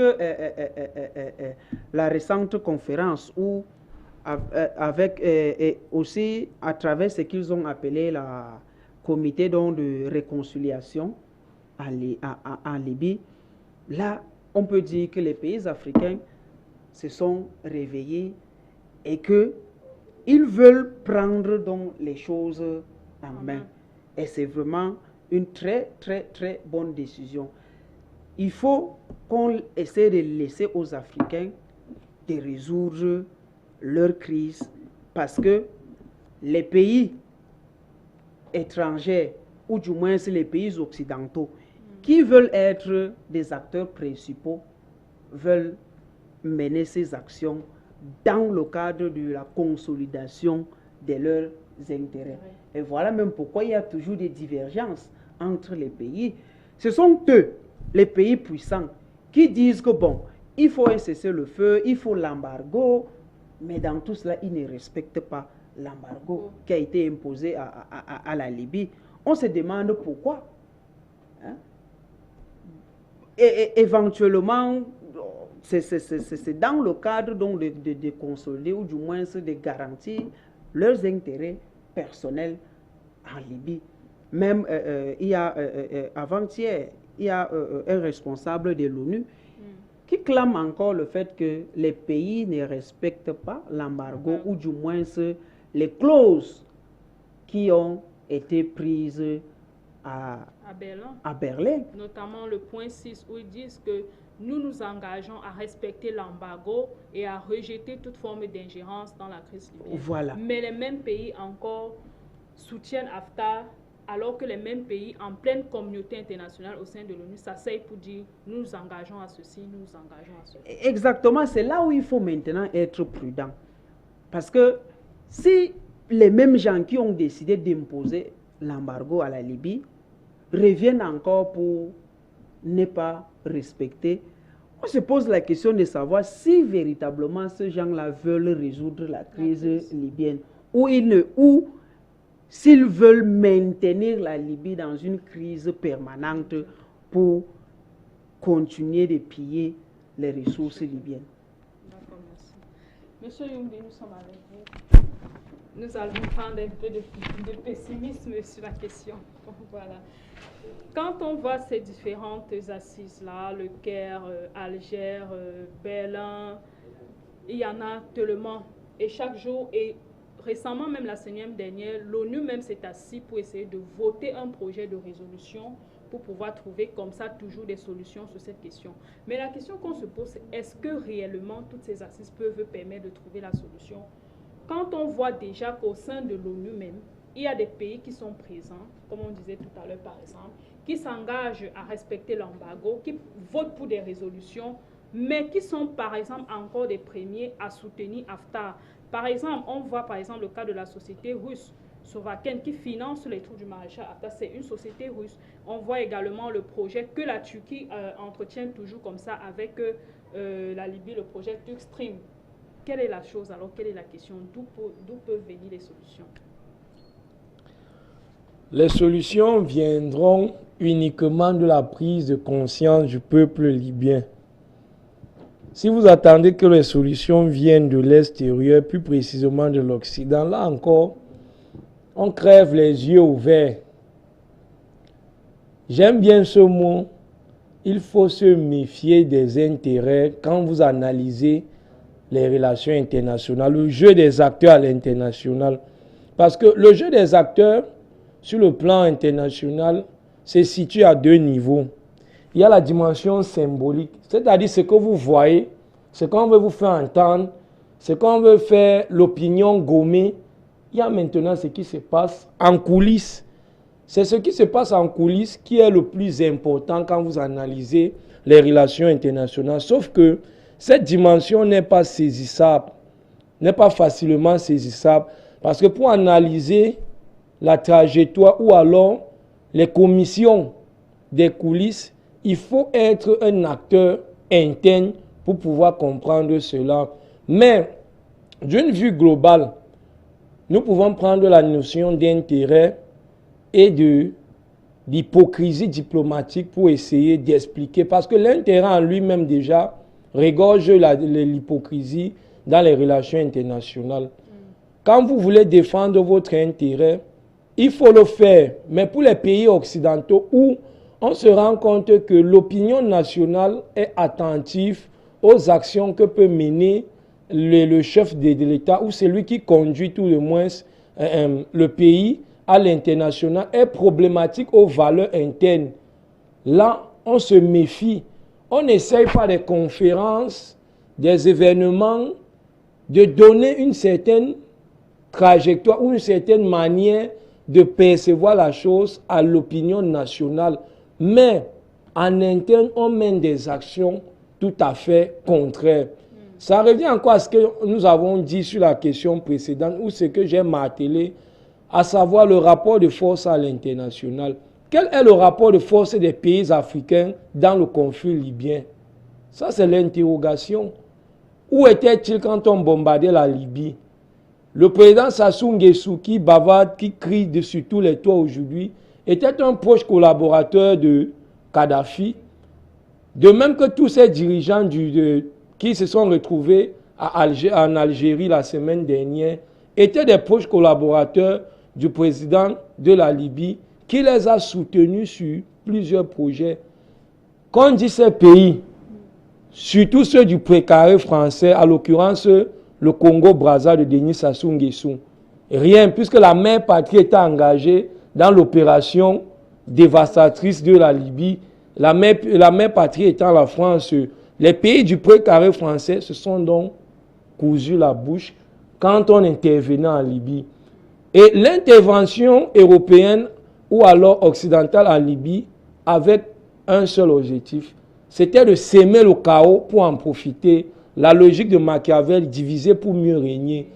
la récente conférence, ou aussi à travers ce qu'ils ont appelé la comité de réconciliation en Libye, là, on peut dire que les pays africains se sont réveillés et qu'ils veulent prendre donc les choses en main. Et c'est vraiment une très, très, très bonne décision. Il faut qu'on essaie de laisser aux Africains de résoudre leur crise parce que les pays étrangers, ou du moins les pays occidentaux, qui veulent être des acteurs principaux, veulent mener ces actions dans le cadre de la consolidation de leurs intérêts. Et voilà même pourquoi il y a toujours des divergences entre les pays. Ce sont eux, les pays puissants, qui disent que bon, il faut un cessez-le-feu, il faut l'embargo, mais dans tout cela, ils ne respectent pas l'embargo qui a été imposé à la Libye. On se demande pourquoi. Hein? Et éventuellement, c'est dans le cadre donc de consolider ou du moins de garantir leurs intérêts personnels en Libye. Même il y a avant-hier, il y a un responsable de l'ONU qui clame encore le fait que les pays ne respectent pas l'embargo ou du moins les clauses qui ont été prises à Berlin. Notamment le point 6 où ils disent que nous nous engageons à respecter l'embargo et à rejeter toute forme d'ingérence dans la crise libyenne. Voilà. Mais les mêmes pays encore soutiennent Haftar alors que les mêmes pays en pleine communauté internationale au sein de l'ONU s'asseyent pour dire nous nous engageons à ceci, nous nous engageons à cela. Exactement, c'est là où il faut maintenant être prudent. Parce que si les mêmes gens qui ont décidé d'imposer l'embargo à la Libye reviennent encore pour ne pas respecter, on se pose la question de savoir si véritablement ces gens-là veulent résoudre la crise libyenne ou s'ils veulent maintenir la Libye dans une crise permanente pour continuer de piller les ressources libyennes. D'accord, merci. Monsieur Youmbi, nous sommes avec vous. Nous allons prendre un peu de pessimisme sur la question. Voilà. Quand on voit ces différentes assises-là, le Caire, Alger, Berlin, il y en a tellement. Et chaque jour, et récemment, même la semaine dernière, l'ONU même s'est assise pour essayer de voter un projet de résolution pour pouvoir trouver comme ça toujours des solutions sur cette question. Mais la question qu'on se pose, c'est est-ce que réellement toutes ces assises peuvent permettre de trouver la solution? Quand on voit déjà qu'au sein de l'ONU même, il y a des pays qui sont présents, comme on disait tout à l'heure par exemple, qui s'engagent à respecter l'embargo, qui votent pour des résolutions, mais qui sont par exemple encore des premiers à soutenir Haftar. Par exemple, on voit par exemple le cas de la société russe Sovaken qui finance les troupes du maréchal Haftar, c'est une société russe. On voit également le projet que la Turquie entretient toujours comme ça avec la Libye, le projet Turkstream. Quelle est la chose alors? Quelle est la question? D'où peuvent venir les solutions? Les solutions viendront uniquement de la prise de conscience du peuple libyen. Si vous attendez que les solutions viennent de l'extérieur, plus précisément de l'Occident, là encore, on crève les yeux ouverts. J'aime bien ce mot. Il faut se méfier des intérêts quand vous analysez les relations internationales, le jeu des acteurs à l'international. Parce que le jeu des acteurs, sur le plan international, se situe à deux niveaux. Il y a la dimension symbolique, c'est-à-dire ce que vous voyez, ce qu'on veut vous faire entendre, ce qu'on veut faire l'opinion gommer. Il y a maintenant ce qui se passe en coulisses. C'est ce qui se passe en coulisses qui est le plus important quand vous analysez les relations internationales. Sauf que cette dimension n'est pas saisissable, n'est pas facilement saisissable. Parce que pour analyser la trajectoire ou alors les commissions des coulisses, il faut être un acteur interne pour pouvoir comprendre cela. Mais d'une vue globale, nous pouvons prendre la notion d'intérêt et d'hypocrisie diplomatique pour essayer d'expliquer. Parce que l'intérêt en lui-même déjà regorge l'hypocrisie dans les relations internationales. Quand vous voulez défendre votre intérêt, il faut le faire. Mais pour les pays occidentaux où on se rend compte que l'opinion nationale est attentive aux actions que peut mener le chef de l'État ou celui qui conduit tout le moins le pays à l'international est problématique aux valeurs internes. Là, on se méfie. On n'essaye pas des conférences, des événements, de donner une certaine trajectoire ou une certaine manière de percevoir la chose à l'opinion nationale. Mais en interne, on mène des actions tout à fait contraires. Ça revient encore à ce que nous avons dit sur la question précédente ou ce que j'ai martelé, à savoir le rapport de force à l'international. Quel est le rapport de force des pays africains dans le conflit libyen? Ça, c'est l'interrogation. Où était-il quand on bombardait la Libye? Le président Sassou Nguesso, qui bavarde, qui crie dessus tous les toits aujourd'hui, était un proche collaborateur de Kadhafi. De même que tous ces dirigeants qui se sont retrouvés en Algérie la semaine dernière étaient des proches collaborateurs du président de la Libye qui les a soutenus sur plusieurs projets. Quand on dit ces pays, surtout ceux du précaré français, à l'occurrence le Congo-Brazza de Denis Sassou Nguesso, rien, puisque la mère patrie était engagée dans l'opération dévastatrice de la Libye, la mère patrie étant la France, les pays du précaré français se sont donc cousus la bouche quand on intervenait en Libye. Et l'intervention européenne ou alors occidentale en Libye avait un seul objectif, c'était de s'aimer le chaos pour en profiter. La logique de Machiavel, diviser pour mieux régner.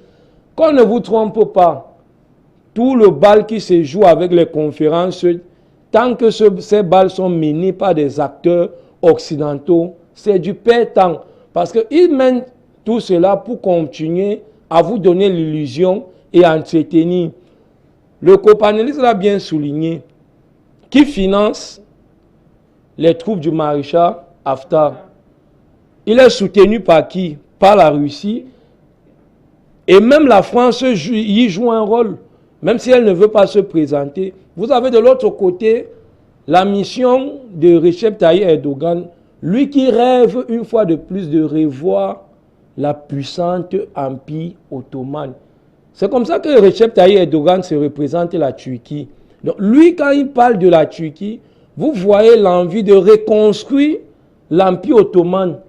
Qu'on ne vous trompe pas, tout le bal qui se joue avec les conférences, tant que ces balles sont menés par des acteurs occidentaux, c'est du père-temps. Parce qu'ils mènent tout cela pour continuer à vous donner l'illusion et à entretenir. Le copanéliste l'a bien souligné, qui finance les troupes du maréchal Haftar. Il est soutenu par qui? Par la Russie. Et même la France y joue un rôle, même si elle ne veut pas se présenter. Vous avez de l'autre côté la mission de Recep Tayyip Erdogan, lui qui rêve une fois de plus de revoir la puissante empire ottomane. C'est comme ça que Recep Tayyip Erdogan se représente la Turquie. Donc lui, quand il parle de la Turquie, vous voyez l'envie de reconstruire l'empire ottoman.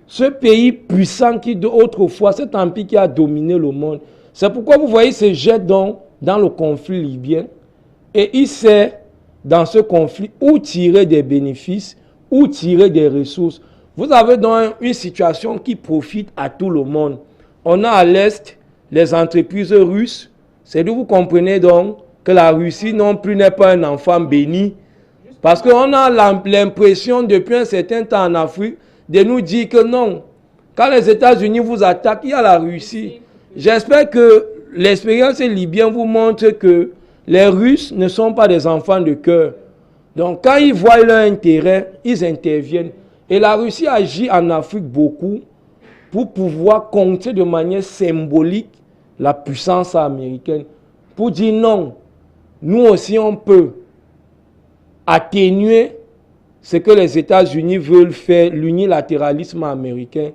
Ce pays puissant qui, autrefois, cet empire qui a dominé le monde. C'est pourquoi vous voyez, il se jette dans le conflit libyen. Et il sait, dans ce conflit, où tirer des bénéfices, où tirer des ressources. Vous avez donc une situation qui profite à tout le monde. On a à l'Est les entreprises russes. C'est d'où vous comprenez donc que la Russie non plus n'est pas un enfant béni. Parce qu'on a l'impression depuis un certain temps en Afrique de nous dire que non, quand les États-Unis vous attaquent, il y a la Russie. J'espère que l'expérience libyenne vous montre que les Russes ne sont pas des enfants de cœur. Donc quand ils voient leur intérêt, ils interviennent. Et la Russie agit en Afrique beaucoup pour pouvoir compter de manière symbolique la puissance américaine. Pour dire non, nous aussi on peut atténuer ce que les États-Unis veulent faire, l'unilatéralisme américain.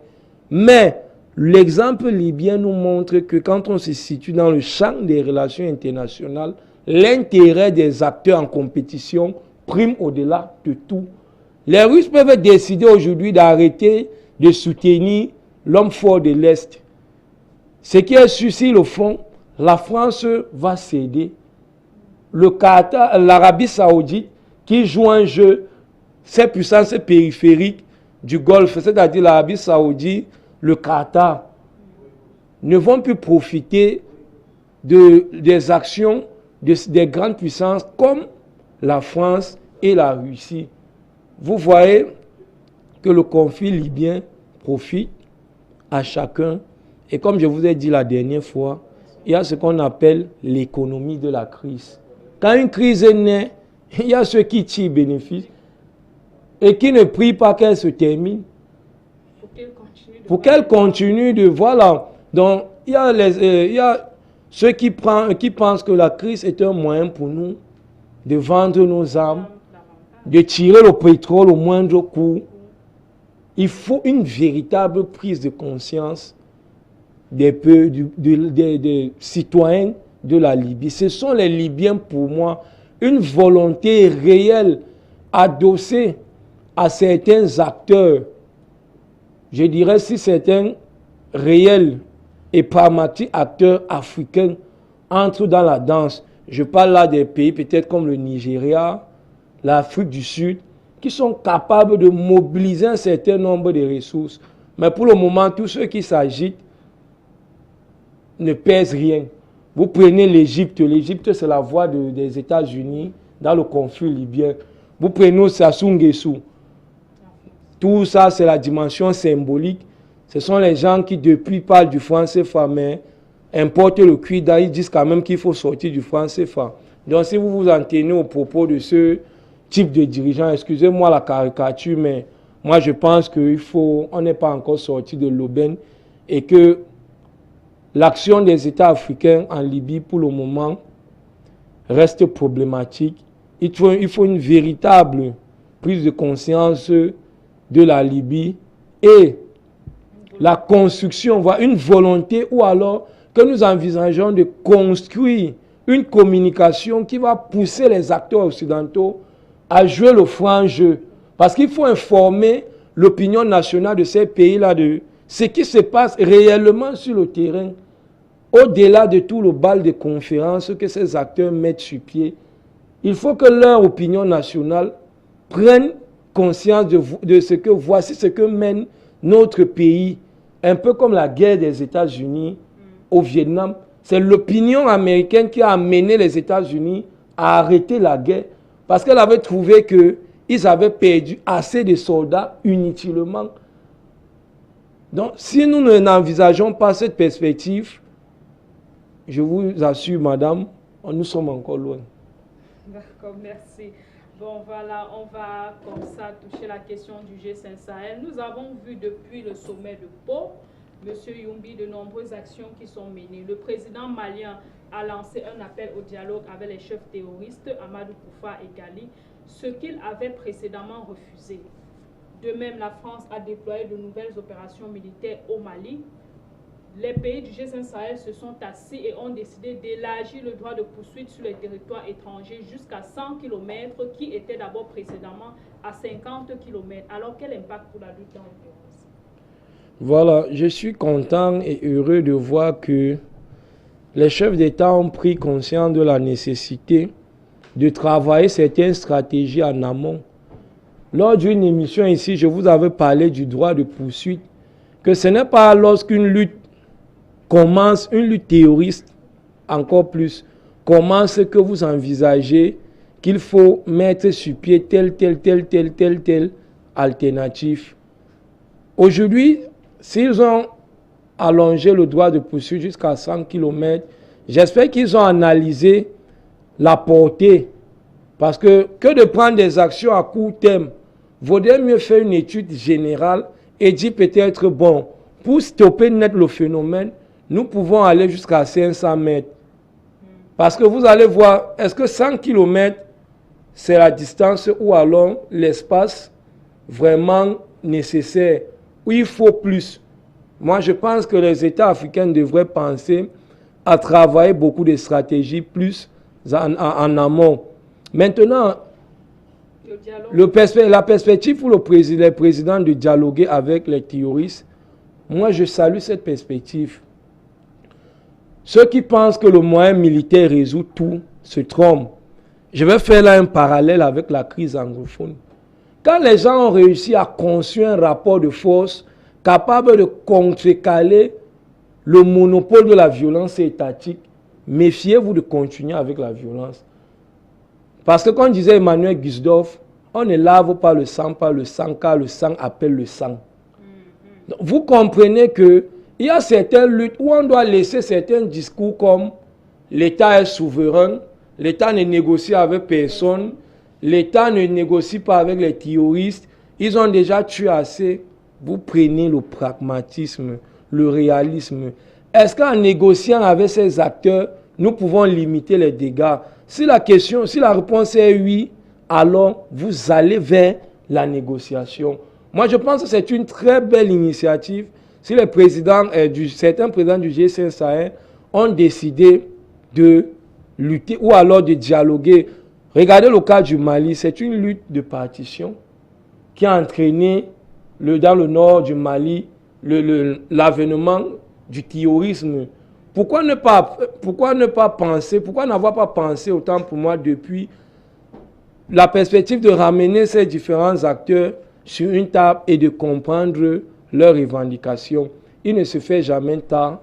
Mais l'exemple libyen nous montre que quand on se situe dans le champ des relations internationales, l'intérêt des acteurs en compétition prime au-delà de tout. Les Russes peuvent décider aujourd'hui d'arrêter de soutenir l'homme fort de l'Est. Ce qui est sûr, si le fond, la France va céder. Le Qatar, l'Arabie Saoudite, qui joue un jeu, ces puissances périphériques du Golfe, c'est-à-dire l'Arabie Saoudite, le Qatar, ne vont plus profiter des actions des grandes puissances comme la France et la Russie. Vous voyez que le conflit libyen profite à chacun. Et comme je vous ai dit la dernière fois, il y a ce qu'on appelle l'économie de la crise. Quand une crise est née, il y a ceux qui tirent bénéfice et qui ne prient pas qu'elle se termine. Pour qu'elle continue de... Voilà. Donc, il y a ceux qui pensent que la crise est un moyen pour nous de vendre nos armes, de tirer le pétrole au moindre coût. Il faut une véritable prise de conscience des citoyens de la Libye. Ce sont les Libyens, pour moi, une volonté réelle adossée à certains acteurs. Je dirais si certains réels et pragmatiques acteurs africains entrent dans la danse. Je parle là des pays peut-être comme le Nigeria, l'Afrique du Sud, qui sont capables de mobiliser un certain nombre de ressources. Mais pour le moment, tous ceux qui s'agitent ne pèsent rien. Vous prenez l'Égypte. L'Égypte, c'est la voix des États-Unis dans le conflit libyen. Vous prenez Sassou Nguesso. Tout ça, c'est la dimension symbolique. Ce sont les gens qui, depuis, parlent du franc CFA, mais importent le cuida. Ils disent quand même qu'il faut sortir du franc CFA. Donc, si vous vous en tenez au propos de ce type de dirigeants, excusez-moi la caricature, mais moi, je pense qu'on n'est pas encore sorti de l'aubaine et que l'action des États africains en Libye, pour le moment, reste problématique. Il faut une véritable prise de conscience de la Libye et la construction, voire une volonté, ou alors que nous envisageons de construire une communication qui va pousser les acteurs occidentaux à jouer le franc jeu. Parce qu'il faut informer l'opinion nationale de ces pays-là de ce qui se passe réellement sur le terrain, au-delà de tout le bal de conférences que ces acteurs mettent sur pied. Il faut que leur opinion nationale prenne conscience de ce que voici ce que mène notre pays, un peu comme la guerre des États-Unis au Vietnam. C'est l'opinion américaine qui a amené les États-Unis à arrêter la guerre parce qu'elle avait trouvé qu'ils avaient perdu assez de soldats inutilement. Donc, si nous n'envisageons pas cette perspective, je vous assure, madame, nous sommes encore loin. D'accord, merci. Bon, voilà, on va comme ça toucher la question du G5 Sahel. Nous avons vu depuis le sommet de Pau, M. Youmbi, de nombreuses actions qui sont menées. Le président malien a lancé un appel au dialogue avec les chefs terroristes, Amadou Koufa et Gali, ce qu'il avait précédemment refusé. De même, la France a déployé de nouvelles opérations militaires au Mali. Les pays du G5 Sahel se sont assis et ont décidé d'élargir le droit de poursuite sur les territoires étrangers jusqu'à 100 km, qui était d'abord précédemment à 50 km. Alors, quel impact pour la lutte dans le terrorisme? Voilà, je suis content et heureux de voir que les chefs d'État ont pris conscience de la nécessité de travailler certaines stratégies en amont. Lors d'une émission ici, je vous avais parlé du droit de poursuite, que ce n'est pas lorsqu'une lutte commence, une lutte terroriste, encore plus, commence que vous envisagez qu'il faut mettre sur pied telle alternative. Aujourd'hui, s'ils ont allongé le droit de poursuite jusqu'à 100 km, j'espère qu'ils ont analysé la portée. Parce que de prendre des actions à court terme, vaudrait mieux faire une étude générale et dire peut-être, bon, pour stopper net le phénomène, nous pouvons aller jusqu'à 500 mètres. Parce que vous allez voir, est-ce que 100 km, c'est la distance ou alors l'espace vraiment nécessaire, ou il faut plus? Moi, je pense que les États africains devraient penser à travailler beaucoup de stratégies plus en amont. Maintenant, la perspective pour les présidents de dialoguer avec les terroristes, moi, je salue cette perspective. Ceux qui pensent que le moyen militaire résout tout se trompent. Je vais faire là un parallèle avec la crise anglophone. Quand les gens ont réussi à construire un rapport de force capable de contrecarrer le monopole de la violence étatique, méfiez-vous de continuer avec la violence. Parce que comme disait Emmanuel Gusdorf, on ne lave pas le sang par le sang, car le sang appelle le sang. Donc, vous comprenez que il y a certaines luttes où on doit laisser certains discours comme l'État est souverain, l'État ne négocie avec personne, l'État ne négocie pas avec les terroristes, ils ont déjà tué assez. Vous prenez le pragmatisme, le réalisme. Est-ce qu'en négociant avec ces acteurs, nous pouvons limiter les dégâts? Si la réponse est oui, alors vous allez vers la négociation. Moi, je pense que c'est une très belle initiative. Si les présidents, certains présidents du G5 Sahel ont décidé de lutter ou alors de dialoguer. Regardez le cas du Mali, c'est une lutte de partition qui a entraîné dans le nord du Mali l'avènement du terrorisme. Pourquoi ne pas penser, pourquoi n'avoir pas pensé autant pour moi depuis la perspective de ramener ces différents acteurs sur une table et de comprendre leurs revendications. Il ne se fait jamais tard.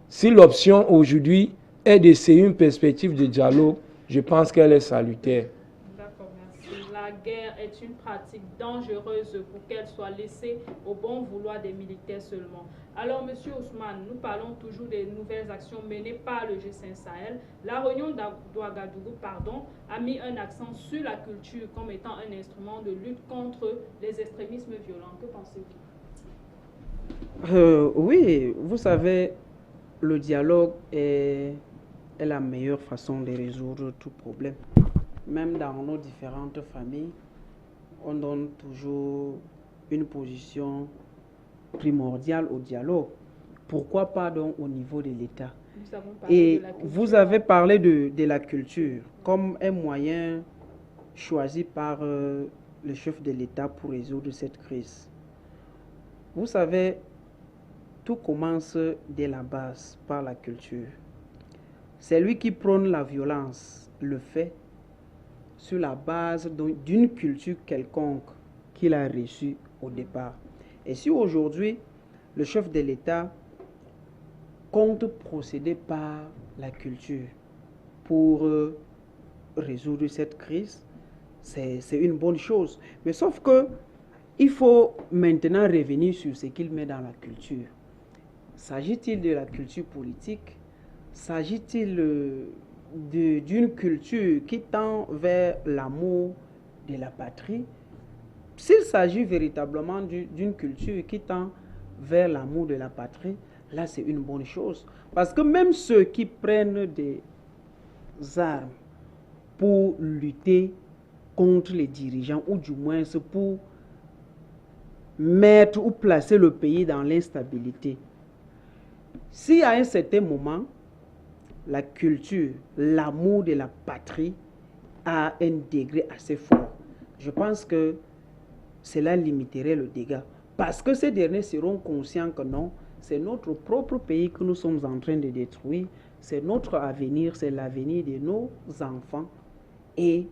Si l'option aujourd'hui est d'essayer une perspective de dialogue, je pense qu'elle est salutaire. D'accord, merci. La guerre est une pratique dangereuse pour qu'elle soit laissée au bon vouloir des militaires seulement. Alors, M. Ousmane, nous parlons toujours des nouvelles actions menées par le G5 Sahel. La réunion d'Ouagadougou, a mis un accent sur la culture comme étant un instrument de lutte contre les extrémismes violents. Que pensez-vous? Oui, vous savez, le dialogue est la meilleure façon de résoudre tout problème. Même dans nos différentes familles, on donne toujours une position primordiale au dialogue. Pourquoi pas donc au niveau de l'État? Et vous avez parlé de la culture comme un moyen choisi par le chef de l'État pour résoudre cette crise. Vous savez, tout commence dès la base par la culture. C'est lui qui prône la violence, le fait sur la base d'une culture quelconque qu'il a reçue au départ. Et si aujourd'hui, le chef de l'État compte procéder par la culture pour résoudre cette crise, c'est une bonne chose. Mais sauf que il faut maintenant revenir sur ce qu'il met dans la culture. S'agit-il de la culture politique? S'agit-il d'une culture qui tend vers l'amour de la patrie? S'il s'agit véritablement d'une culture qui tend vers l'amour de la patrie, là c'est une bonne chose. Parce que même ceux qui prennent des armes pour lutter contre les dirigeants, ou du moins pour mettre ou placer le pays dans l'instabilité, si à un certain moment, la culture, l'amour de la patrie a un degré assez fort, je pense que cela limiterait le dégât. Parce que ces derniers seront conscients que non, c'est notre propre pays que nous sommes en train de détruire, c'est notre avenir, c'est l'avenir de nos enfants. Et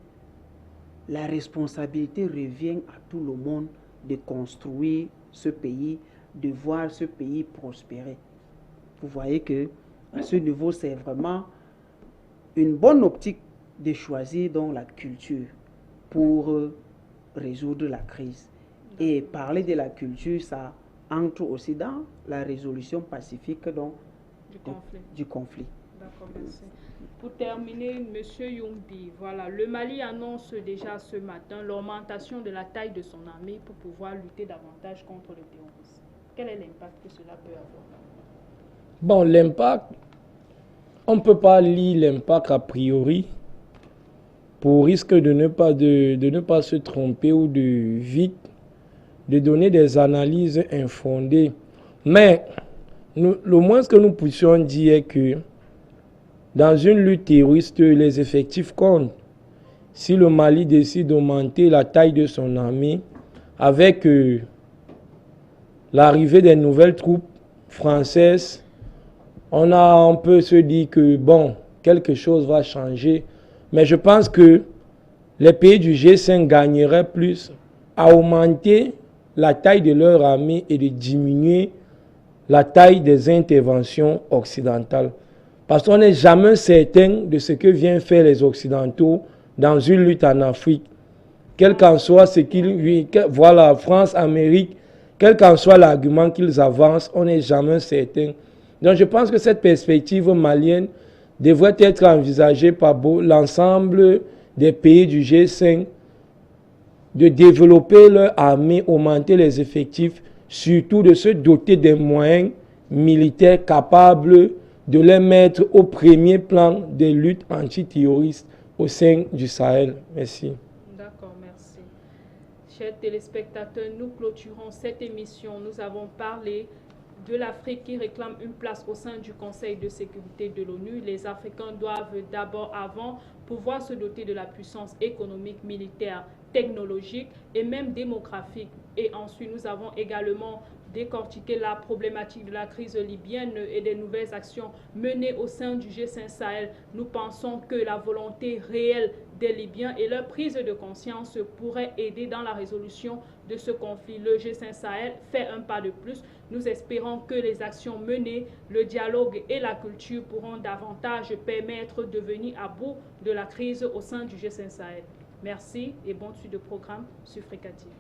la responsabilité revient à tout le monde de construire ce pays, de voir ce pays prospérer. Vous voyez que à ce niveau, c'est vraiment une bonne optique de choisir donc la culture pour résoudre la crise. Et parler de la culture, ça entre aussi dans la résolution pacifique donc, du conflit. D'accord, merci. Pour terminer, M. Youmbi, voilà, le Mali annonce déjà ce matin l'augmentation de la taille de son armée pour pouvoir lutter davantage contre le terrorisme. Quel est l'impact que cela peut avoir? Bon, l'impact, on ne peut pas lire l'impact a priori pour risque de ne pas se tromper ou de vite de donner des analyses infondées. Mais le moins que nous puissions dire est que dans une lutte terroriste, les effectifs comptent. Si le Mali décide d'augmenter la taille de son armée avec l'arrivée des nouvelles troupes françaises, on peut se dire que bon, quelque chose va changer. Mais je pense que les pays du G5 gagneraient plus à augmenter la taille de leur armée et de diminuer la taille des interventions occidentales. Parce qu'on n'est jamais certain de ce que viennent faire les Occidentaux dans une lutte en Afrique. Quel qu'en soit ce qu'ils... Voilà, France, Amérique, quel qu'en soit l'argument qu'ils avancent, on n'est jamais certain. Donc je pense que cette perspective malienne devrait être envisagée par l'ensemble des pays du G5 de développer leur armée, augmenter les effectifs, surtout de se doter des moyens militaires capables de les mettre au premier plan des luttes antiterroristes au sein du Sahel. Merci. D'accord, merci. Chers téléspectateurs, nous clôturons cette émission. Nous avons parlé de l'Afrique qui réclament une place au sein du Conseil de sécurité de l'ONU. Les Africains doivent d'abord, avant, pouvoir se doter de la puissance économique, militaire, technologique et même démographique. Et ensuite, nous avons également décortiqué la problématique de la crise libyenne et des nouvelles actions menées au sein du G5 Sahel. Nous pensons que la volonté réelle des Libyens et leur prise de conscience pourrait aider dans la résolution de ce conflit. Le G5 Sahel fait un pas de plus. Nous espérons que les actions menées, le dialogue et la culture pourront davantage permettre de venir à bout de la crise au sein du G5 Sahel. Merci et bonne suite de programme sur Africa TV.